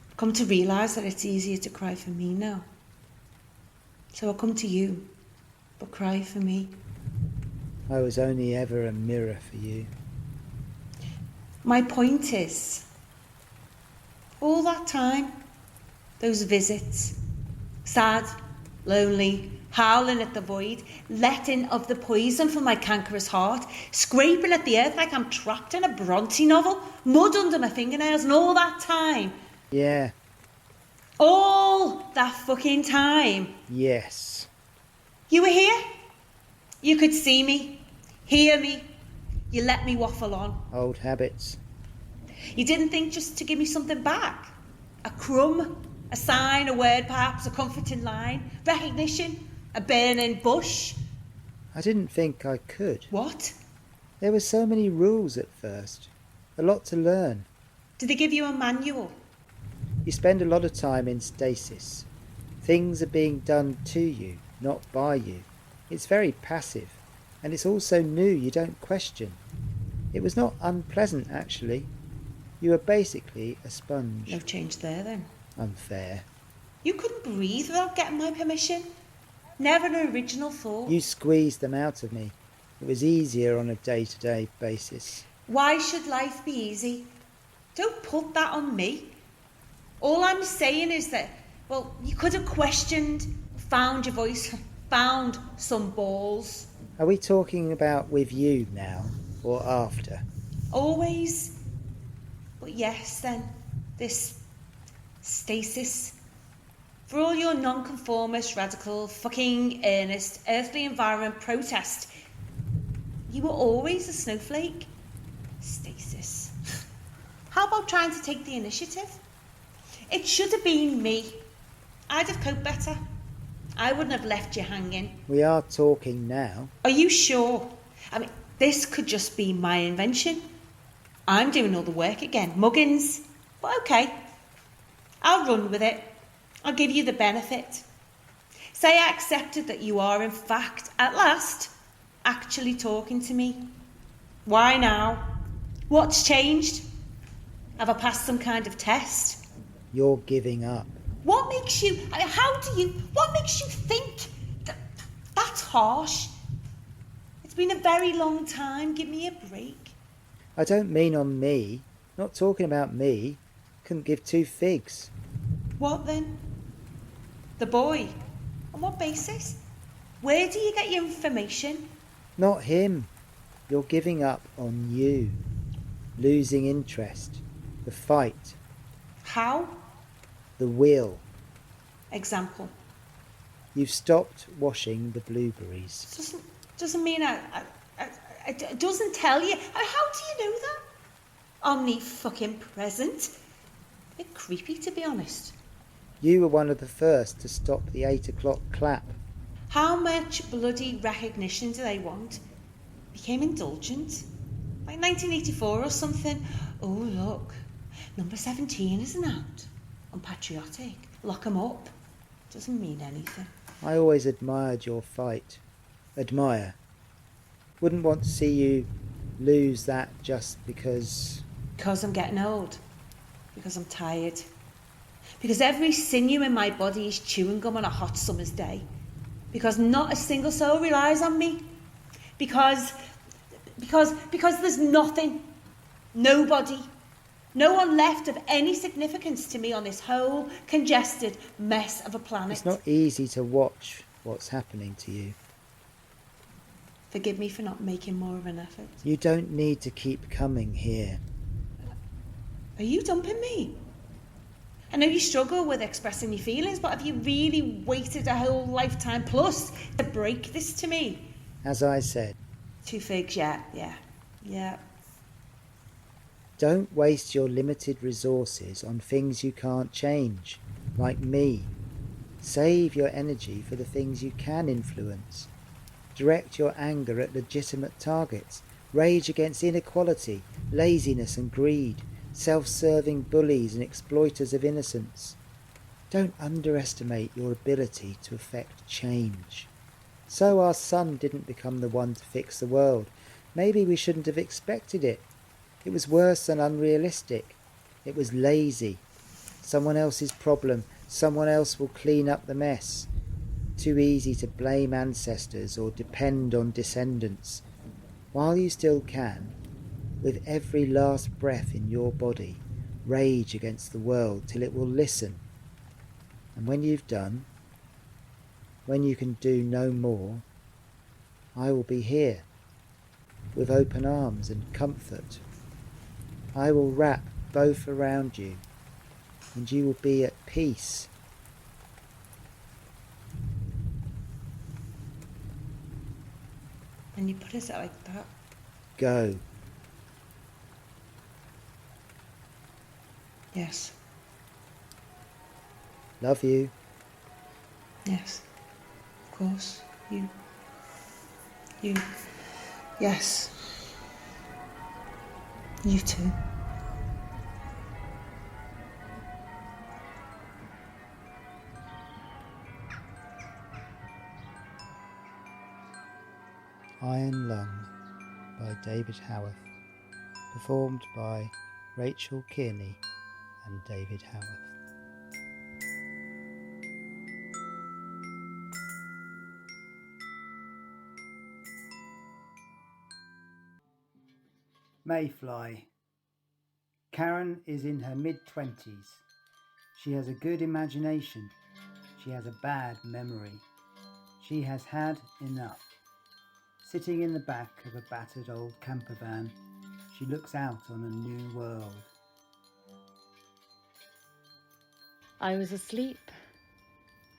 I've come to realise that it's easier to cry for me now. So I'll come to you, but cry for me. I was only ever a mirror for you. My point is, all that time, those visits, sad, lonely, howling at the void, letting of the poison from my cankerous heart, scraping at the earth like I'm trapped in a Bronte novel, mud under my fingernails, and all that time. Yeah. All that fucking time. Yes. You were here. You could see me, hear me. You let me waffle on. Old habits. You didn't think just to give me something back. A crumb, a sign, a word perhaps, a comforting line, recognition, a burning bush. I didn't think I could. What? There were so many rules at first. A lot to learn. Did they give you a manual? You spend a lot of time in stasis. Things are being done to you, not by you. It's very passive, and it's also new. You don't question. It was not unpleasant, actually. You were basically a sponge. No change there then. Unfair. You couldn't breathe without getting my permission. Never an original thought. You squeezed them out of me. It was easier on a day-to-day basis. Why should life be easy? Don't put that on me. All I'm saying is that, well, you could have questioned, found your voice, found some balls. Are we talking about with you now, or after? Always. But yes, then, this stasis. For all your nonconformist, radical, fucking earnest, earthly environment protest, you were always a snowflake. Stasis. How about trying to take the initiative? It should have been me. I'd have coped better. I wouldn't have left you hanging. We are talking now. Are you sure? I mean, this could just be my invention. I'm doing all the work again. Muggins. But okay. I'll run with it. I'll give you the benefit. Say I accepted that you are, in fact, at last, actually talking to me. Why now? What's changed? Have I passed some kind of test? You're giving up. What makes you... what makes you think... That's harsh. It's been a very long time. Give me a break. I don't mean on me. Not talking about me. Couldn't give two figs. What then? The boy. On what basis? Where do you get your information? Not him. You're giving up on you. Losing interest. The fight. How? The will. Example. You've stopped washing the blueberries. Doesn't mean it doesn't tell you. How do you know that? Omni-fucking present. A bit creepy, to be honest. You were one of the first to stop the 8 o'clock clap. How much bloody recognition do they want? Became indulgent. Like 1984 or something. Oh, look. Number 17 isn't out. Unpatriotic. Lock 'em up. Doesn't mean anything. I always admired your fight. Admire. Wouldn't want to see you lose that just because... Because I'm getting old. Because I'm tired. Because every sinew in my body is chewing gum on a hot summer's day. Because not a single soul relies on me. Because there's nothing, nobody, no one left of any significance to me on this whole congested mess of a planet. It's not easy to watch what's happening to you. Forgive me for not making more of an effort. You don't need to keep coming here. Are you dumping me? I know you struggle with expressing your feelings, but have you really waited a whole lifetime plus to break this to me? As I said, 2 figs, yeah. don't waste your limited resources on things you can't change, like me. Save your energy for the things you can influence. Direct your anger at legitimate targets. Rage against inequality, laziness and greed, self-serving bullies and exploiters of innocence. Don't underestimate your ability to effect change. So our sun didn't become the one to fix the world. Maybe we shouldn't have expected it. It was worse than unrealistic. It was lazy. Someone else's problem. Someone else will clean up the mess. Too easy to blame ancestors or depend on descendants. While you still can, with every last breath in your body, rage against the world till it will listen. And when you've done, when you can do no more, I will be here, with open arms and comfort. I will wrap both around you, and you will be at peace. And you put it like that. Go. Yes. Love you. Yes. Of course. You. Yes. You too. Iron Lung by David Haworth, performed by Rachel Kearney and David Haworth. Mayfly. Karen is in her mid-20s. She has a good imagination. She has a bad memory. She has had enough. Sitting in the back of a battered old camper van, she looks out on a new world. I was asleep.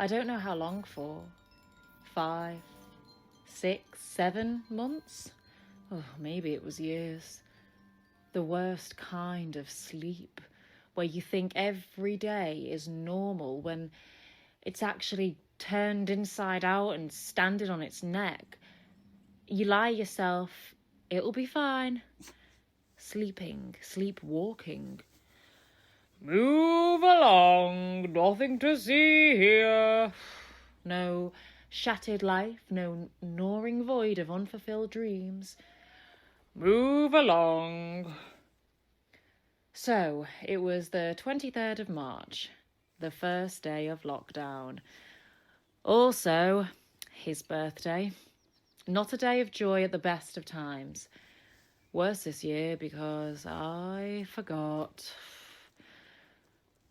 I don't know how long for. 5, 6, 7 months? Oh, maybe it was years. The worst kind of sleep, where you think every day is normal when it's actually turned inside out and standing on its neck. You lie yourself, it'll be fine. Sleeping, sleepwalking. Move along, nothing to see here. No shattered life, no gnawing void of unfulfilled dreams. Move along. So, it was the 23rd of March, the first day of lockdown. Also, his birthday. Not a day of joy at the best of times. Worse this year because I forgot.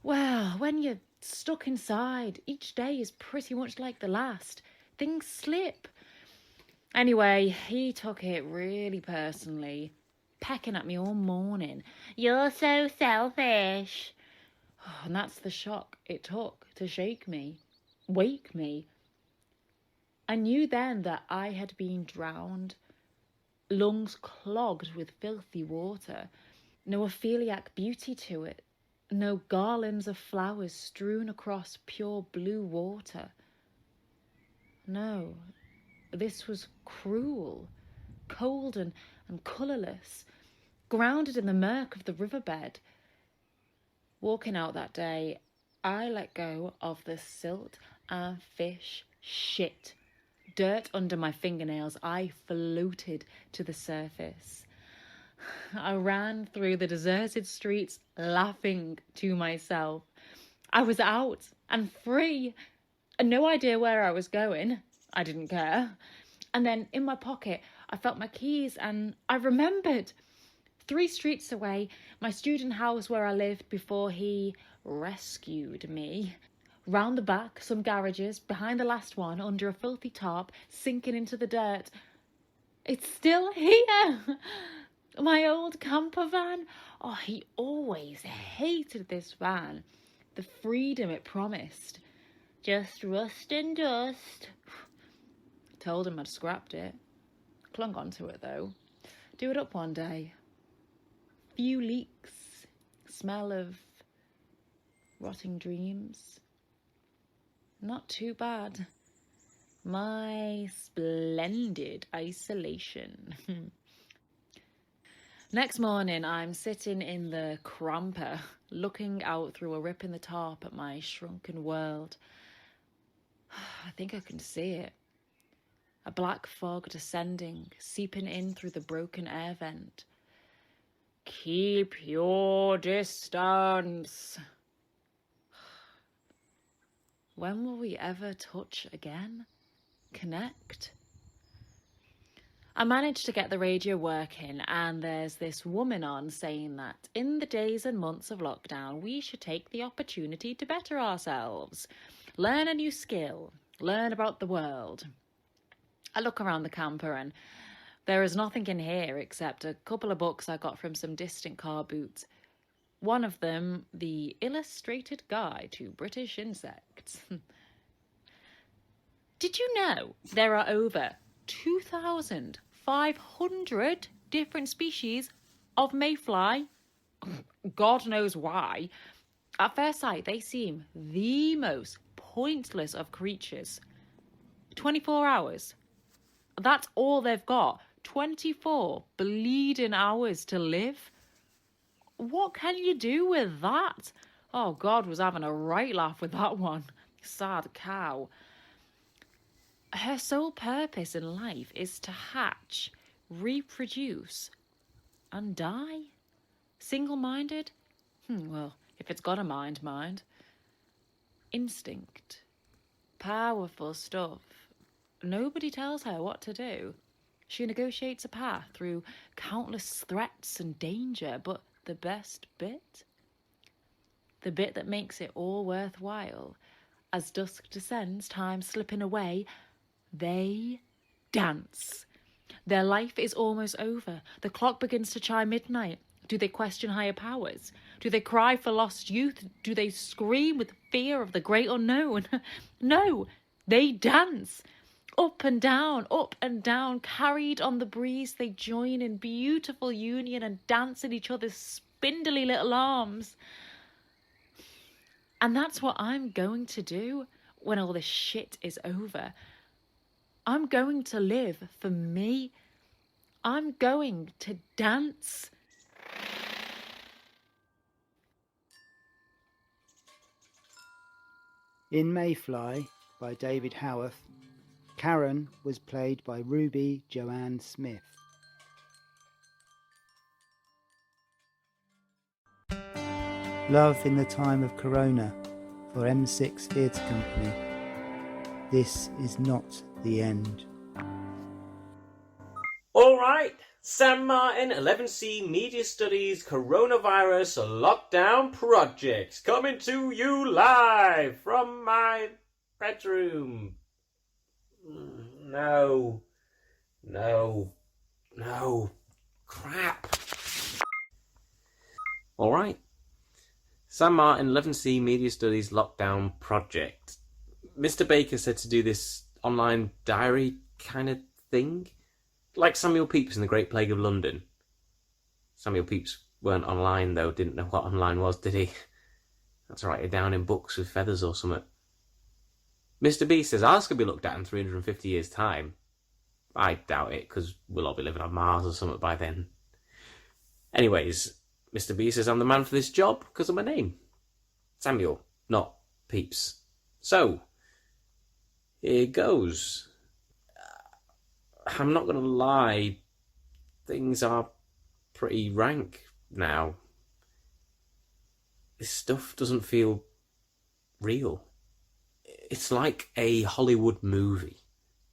Well, when you're stuck inside, each day is pretty much like the last. Things slip. Anyway, he took it really personally, pecking at me all morning. You're so selfish. And that's the shock it took to shake me, wake me. I knew then that I had been drowned, lungs clogged with filthy water, no opheliac beauty to it, no garlands of flowers strewn across pure blue water. No, this was cruel, cold and colourless, grounded in the murk of the riverbed. Walking out that day, I let go of the silt and fish shit. Dirt under my fingernails, I floated to the surface. I ran through the deserted streets, laughing to myself. I was out and free and no idea where I was going. I didn't care. And then in my pocket, I felt my keys and I remembered. 3 streets away, my student house where I lived before he rescued me. Round the back, some garages, behind the last one, under a filthy tarp, sinking into the dirt. It's still here! My old camper van. Oh, he always hated this van. The freedom it promised. Just rust and dust. Told him I'd scrapped it. Clung onto it though. Do it up one day. Few leaks. Smell of rotting dreams. Not too bad. My splendid isolation. Next morning, I'm sitting in the cramper, looking out through a rip in the tarp at my shrunken world. I think I can see it. A black fog descending, seeping in through the broken air vent. Keep your distance. When will we ever touch again? Connect? I managed to get the radio working, and there's this woman on saying that in the days and months of lockdown, we should take the opportunity to better ourselves, learn a new skill, learn about the world. I look around the camper and there is nothing in here except a couple of books I got from some distant car boots. One of them, The Illustrated Guide to British Insects. Did you know there are over 2,500 different species of mayfly? God knows why. At first sight, they seem the most pointless of creatures. 24 hours. That's all they've got. 24 bleeding hours to live. What can you do with that? Oh, God was having a right laugh with that one. Sad cow. Her sole purpose in life is to hatch, reproduce, and die? Single-minded? Well, if it's got a mind. Instinct. Powerful stuff. Nobody tells her what to do. She negotiates a path through countless threats and danger, but the best bit? The bit that makes it all worthwhile. As dusk descends, time slipping away, they dance. Their life is almost over. The clock begins to chime midnight. Do they question higher powers? Do they cry for lost youth? Do they scream with fear of the great unknown? No, they dance. Up and down, carried on the breeze, they join in beautiful union and dance in each other's spindly little arms. And that's what I'm going to do when all this shit is over. I'm going to live for me. I'm going to dance. In Mayfly by David Haworth, Karen was played by Ruby Joanne Smith. Love in the Time of Corona for M6 Theatre Company. This is not the end. All right, Sam Martin, 11C Media Studies Coronavirus Lockdown Project, coming to you live from my bedroom. No. Crap. All right. Sam Martin, 11C Media Studies Lockdown Project. Mr. Baker said to do this online diary kind of thing. Like Samuel Pepys in The Great Plague of London. Samuel Pepys weren't online, though, didn't know what online was, did he? That's write it down in books with feathers or something. Mr. B says ours could be looked at in 350 years' time. I doubt it, because we'll all be living on Mars or something by then. Anyways, Mr. B says I'm the man for this job because of my name. Samuel, not Pepys. So, here goes. I'm not going to lie, things are pretty rank now. This stuff doesn't feel real. It's like a Hollywood movie.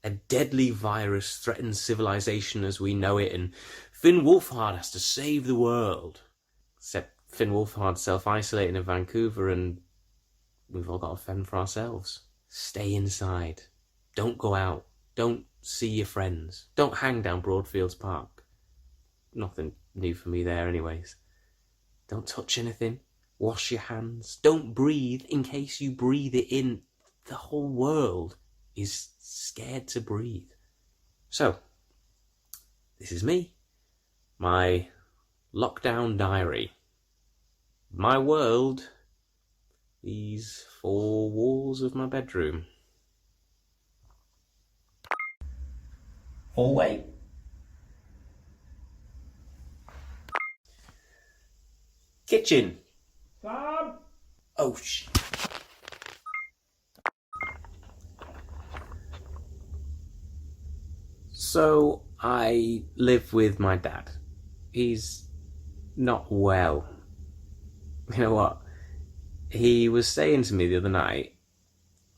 A deadly virus threatens civilization as we know it, and Finn Wolfhard has to save the world. Except Finn Wolfhard's self-isolating in Vancouver, and we've all got to fend for ourselves. Stay inside. Don't go out. Don't see your friends. Don't hang down Broadfields Park. Nothing new for me there anyways. Don't touch anything. Wash your hands. Don't breathe in case you breathe it in. The whole world is scared to breathe. So, this is me. My lockdown diary. My world. These 4 walls of my bedroom. Hallway. Kitchen. Sam! Oh, shit. So, I live with my dad. He's not well. You know what? He was saying to me the other night,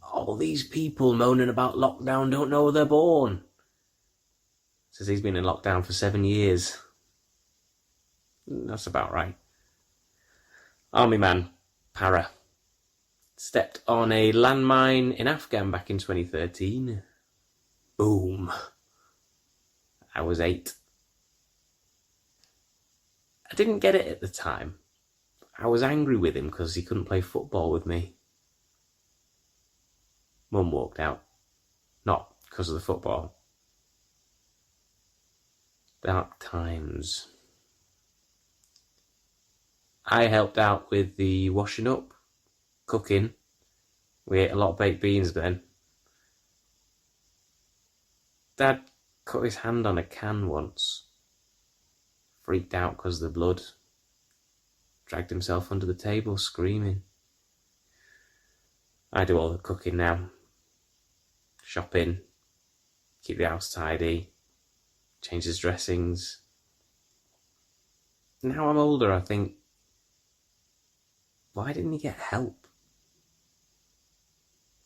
all these people moaning about lockdown don't know they're born. Says he's been in lockdown for 7 years. That's about right. Army man, para. Stepped on a landmine in Afghan back in 2013. Boom. I was 8. I didn't get it at the time. I was angry with him because he couldn't play football with me. Mum walked out. Not because of the football. Dark times. I helped out with the washing up, cooking. We ate a lot of baked beans then. Dad cut his hand on a can once. Freaked out because of the blood. Dragged himself under the table screaming. I do all the cooking now. Shopping. Keep the house tidy. Change his dressings. Now I'm older, I think, why didn't he get help?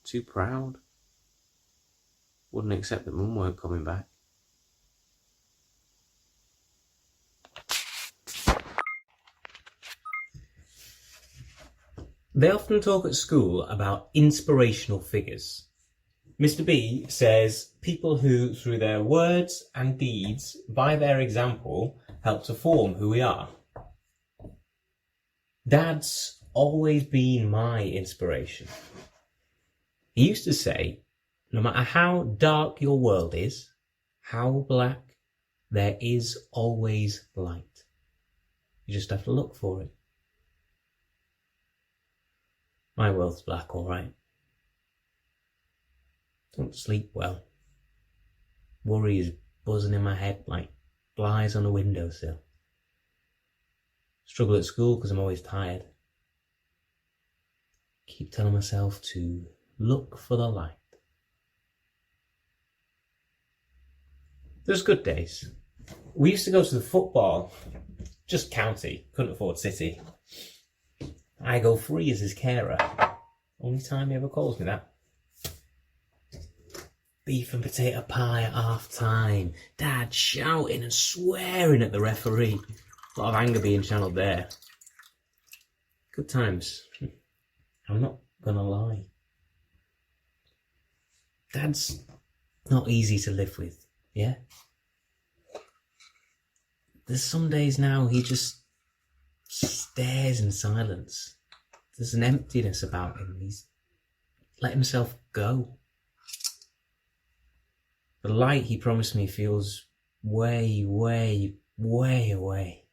Too proud. Wouldn't accept that Mum weren't coming back. They often talk at school about inspirational figures. Mr. B says people who, through their words and deeds, by their example, help to form who we are. Dad's always been my inspiration. He used to say, no matter how dark your world is, how black, there is always light. You just have to look for it. My world's black, all right. Don't sleep well. Worry is buzzing in my head like flies on a windowsill. Struggle at school because I'm always tired. Keep telling myself to look for the light. There's good days. We used to go to the football, just county, couldn't afford city. I go free as his carer. Only time he ever calls me that. Beef and potato pie at half time. Dad shouting and swearing at the referee. A lot of anger being channeled there. Good times. I'm not gonna lie. Dad's not easy to live with, yeah? There's some days now he just stares in silence. There's an emptiness about him. He's let himself go. The light he promised me feels way, way, way away.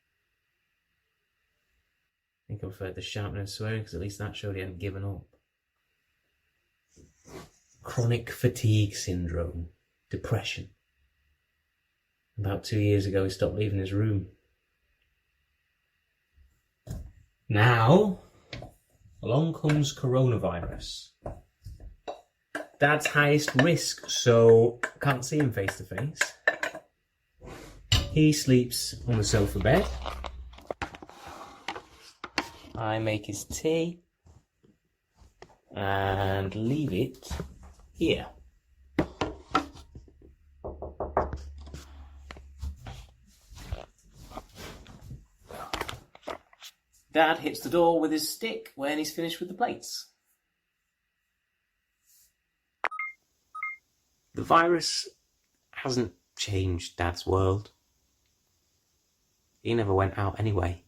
I think I preferred the shouting and swearing because at least that showed he hadn't given up. Chronic fatigue syndrome. Depression. About 2 years ago he stopped leaving his room. Now, along comes coronavirus. Dad's highest risk, so can't see him face to face. He sleeps on the sofa bed. I make his tea. and leave it here. Dad hits the door with his stick when he's finished with the plates. The virus hasn't changed Dad's world. He never went out anyway.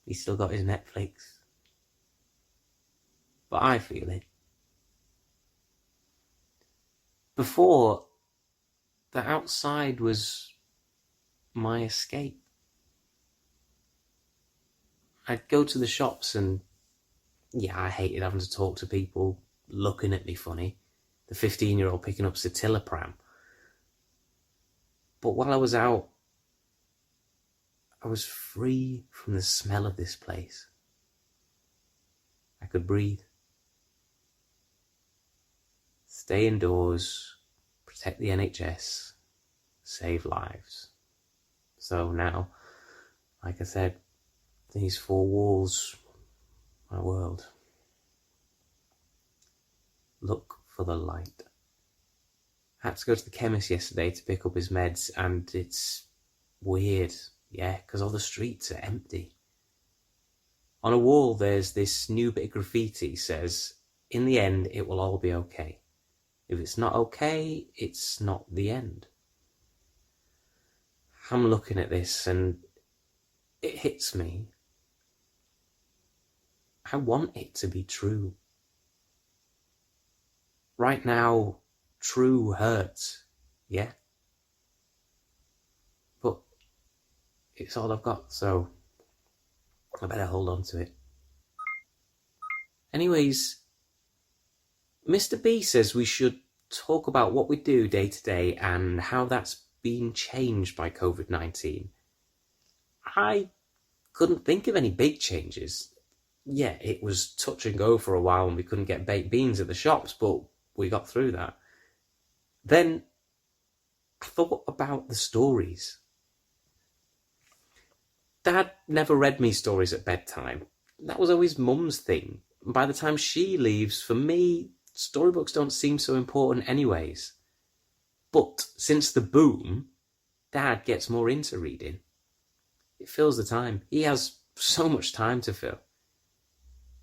He's still got his Netflix. But I feel it. Before, the outside was my escape. I'd go to the shops and, yeah, I hated having to talk to people looking at me funny. The 15-year-old picking up Citalopram. But while I was out, I was free from the smell of this place. I could breathe. Stay indoors, protect the NHS, save lives. So now, like I said, these four walls, my world. Look for the light. I had to go to the chemist yesterday to pick up his meds, and it's weird, yeah, because all the streets are empty. On a wall there's this new bit of graffiti says, "In the end it will all be okay. If it's not okay, it's not the end." I'm looking at this and it hits me. I want it to be true. Right now, true hurts, yeah? But it's all I've got, so I better hold on to it. Anyways, Mr. B says we should talk about what we do day to day and how that's been changed by COVID-19. I couldn't think of any big changes. Yeah, it was touch and go for a while and we couldn't get baked beans at the shops, but we got through that. Then I thought about the stories. Dad never read me stories at bedtime. That was always Mum's thing. By the time she leaves, for me, storybooks don't seem so important anyways. But since the boom, Dad gets more into reading. It fills the time. He has so much time to fill.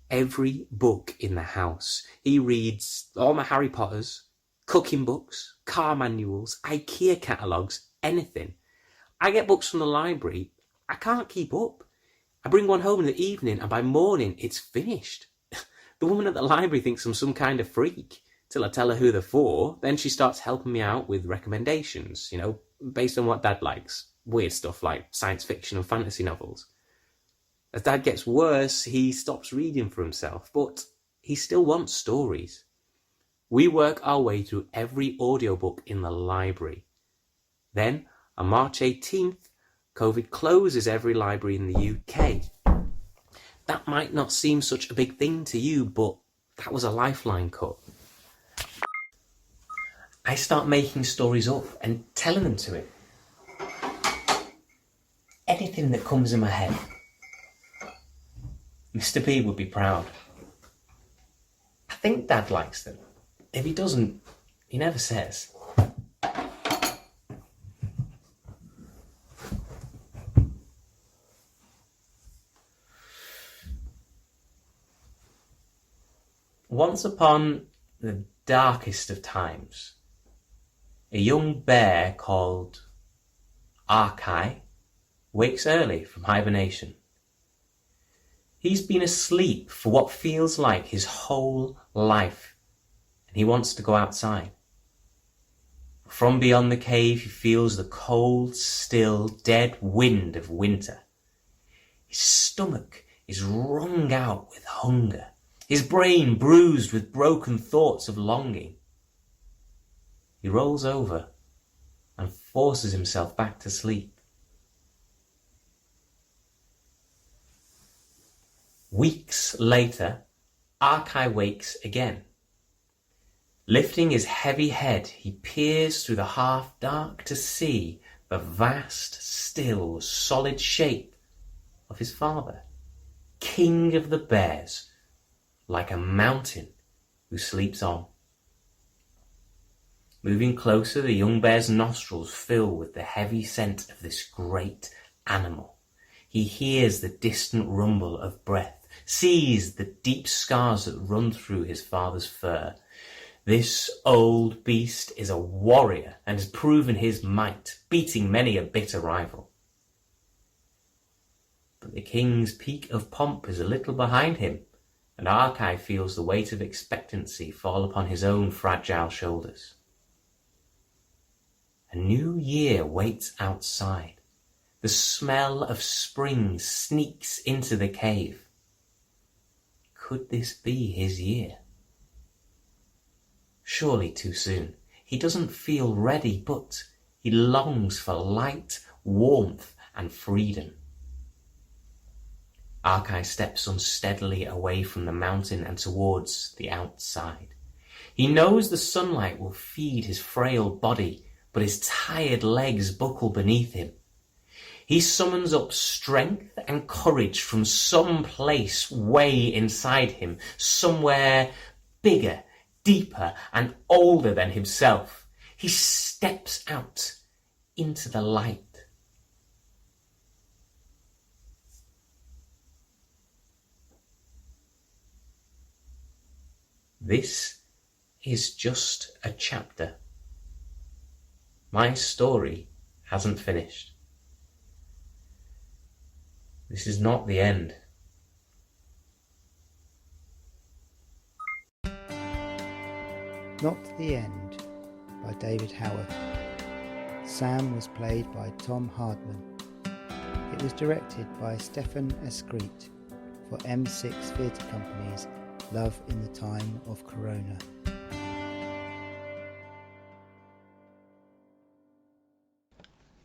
Every book in the house. He reads all my Harry Potters, cooking books, car manuals, IKEA catalogues, anything. I get books from the library. I can't keep up. I bring one home in the evening and by morning it's finished. The woman at the library thinks I'm some kind of freak till I tell her who they're for. Then she starts helping me out with recommendations, based on what Dad likes. Weird stuff like science fiction and fantasy novels. As Dad gets worse, he stops reading for himself, but he still wants stories. We work our way through every audiobook in the library. Then, on March 18th, COVID closes every library in the UK. That might not seem such a big thing to you, but that was a lifeline cut. I start making stories up and telling them to him. Anything that comes in my head. Mr. B would be proud. I think Dad likes them. If he doesn't, he never says. Once upon the darkest of times, a young bear called Arkai wakes early from hibernation. He's been asleep for what feels like his whole life, and he wants to go outside. From beyond the cave, he feels the cold, still, dead wind of winter. His stomach is wrung out with hunger, his brain bruised with broken thoughts of longing. He rolls over and forces himself back to sleep. Weeks later, Arkai wakes again. Lifting his heavy head, he peers through the half-dark to see the vast, still, solid shape of his father, king of the bears, like a mountain who sleeps on. Moving closer, the young bear's nostrils fill with the heavy scent of this great animal. He hears the distant rumble of breath, sees the deep scars that run through his father's fur. This old beast is a warrior and has proven his might, beating many a bitter rival. But the king's peak of pomp is a little behind him, and Arkai feels the weight of expectancy fall upon his own fragile shoulders. A new year waits outside. The smell of spring sneaks into the cave. Could this be his year? Surely too soon. He doesn't feel ready, but he longs for light, warmth, and freedom. Arkai steps unsteadily away from the mountain and towards the outside. He knows the sunlight will feed his frail body, but his tired legs buckle beneath him. He summons up strength and courage from some place way inside him, somewhere bigger, deeper, and older than himself. He steps out into the light. This is just a chapter. My story hasn't finished. This is not the end. Not the End by David Haworth. Sam was played by Tom Hardman. It was directed by Stefan Escrete for M6 Theatre Company's Love in the Time of Corona.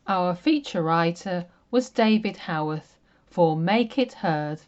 Our feature writer was David Haworth for Make It Heard.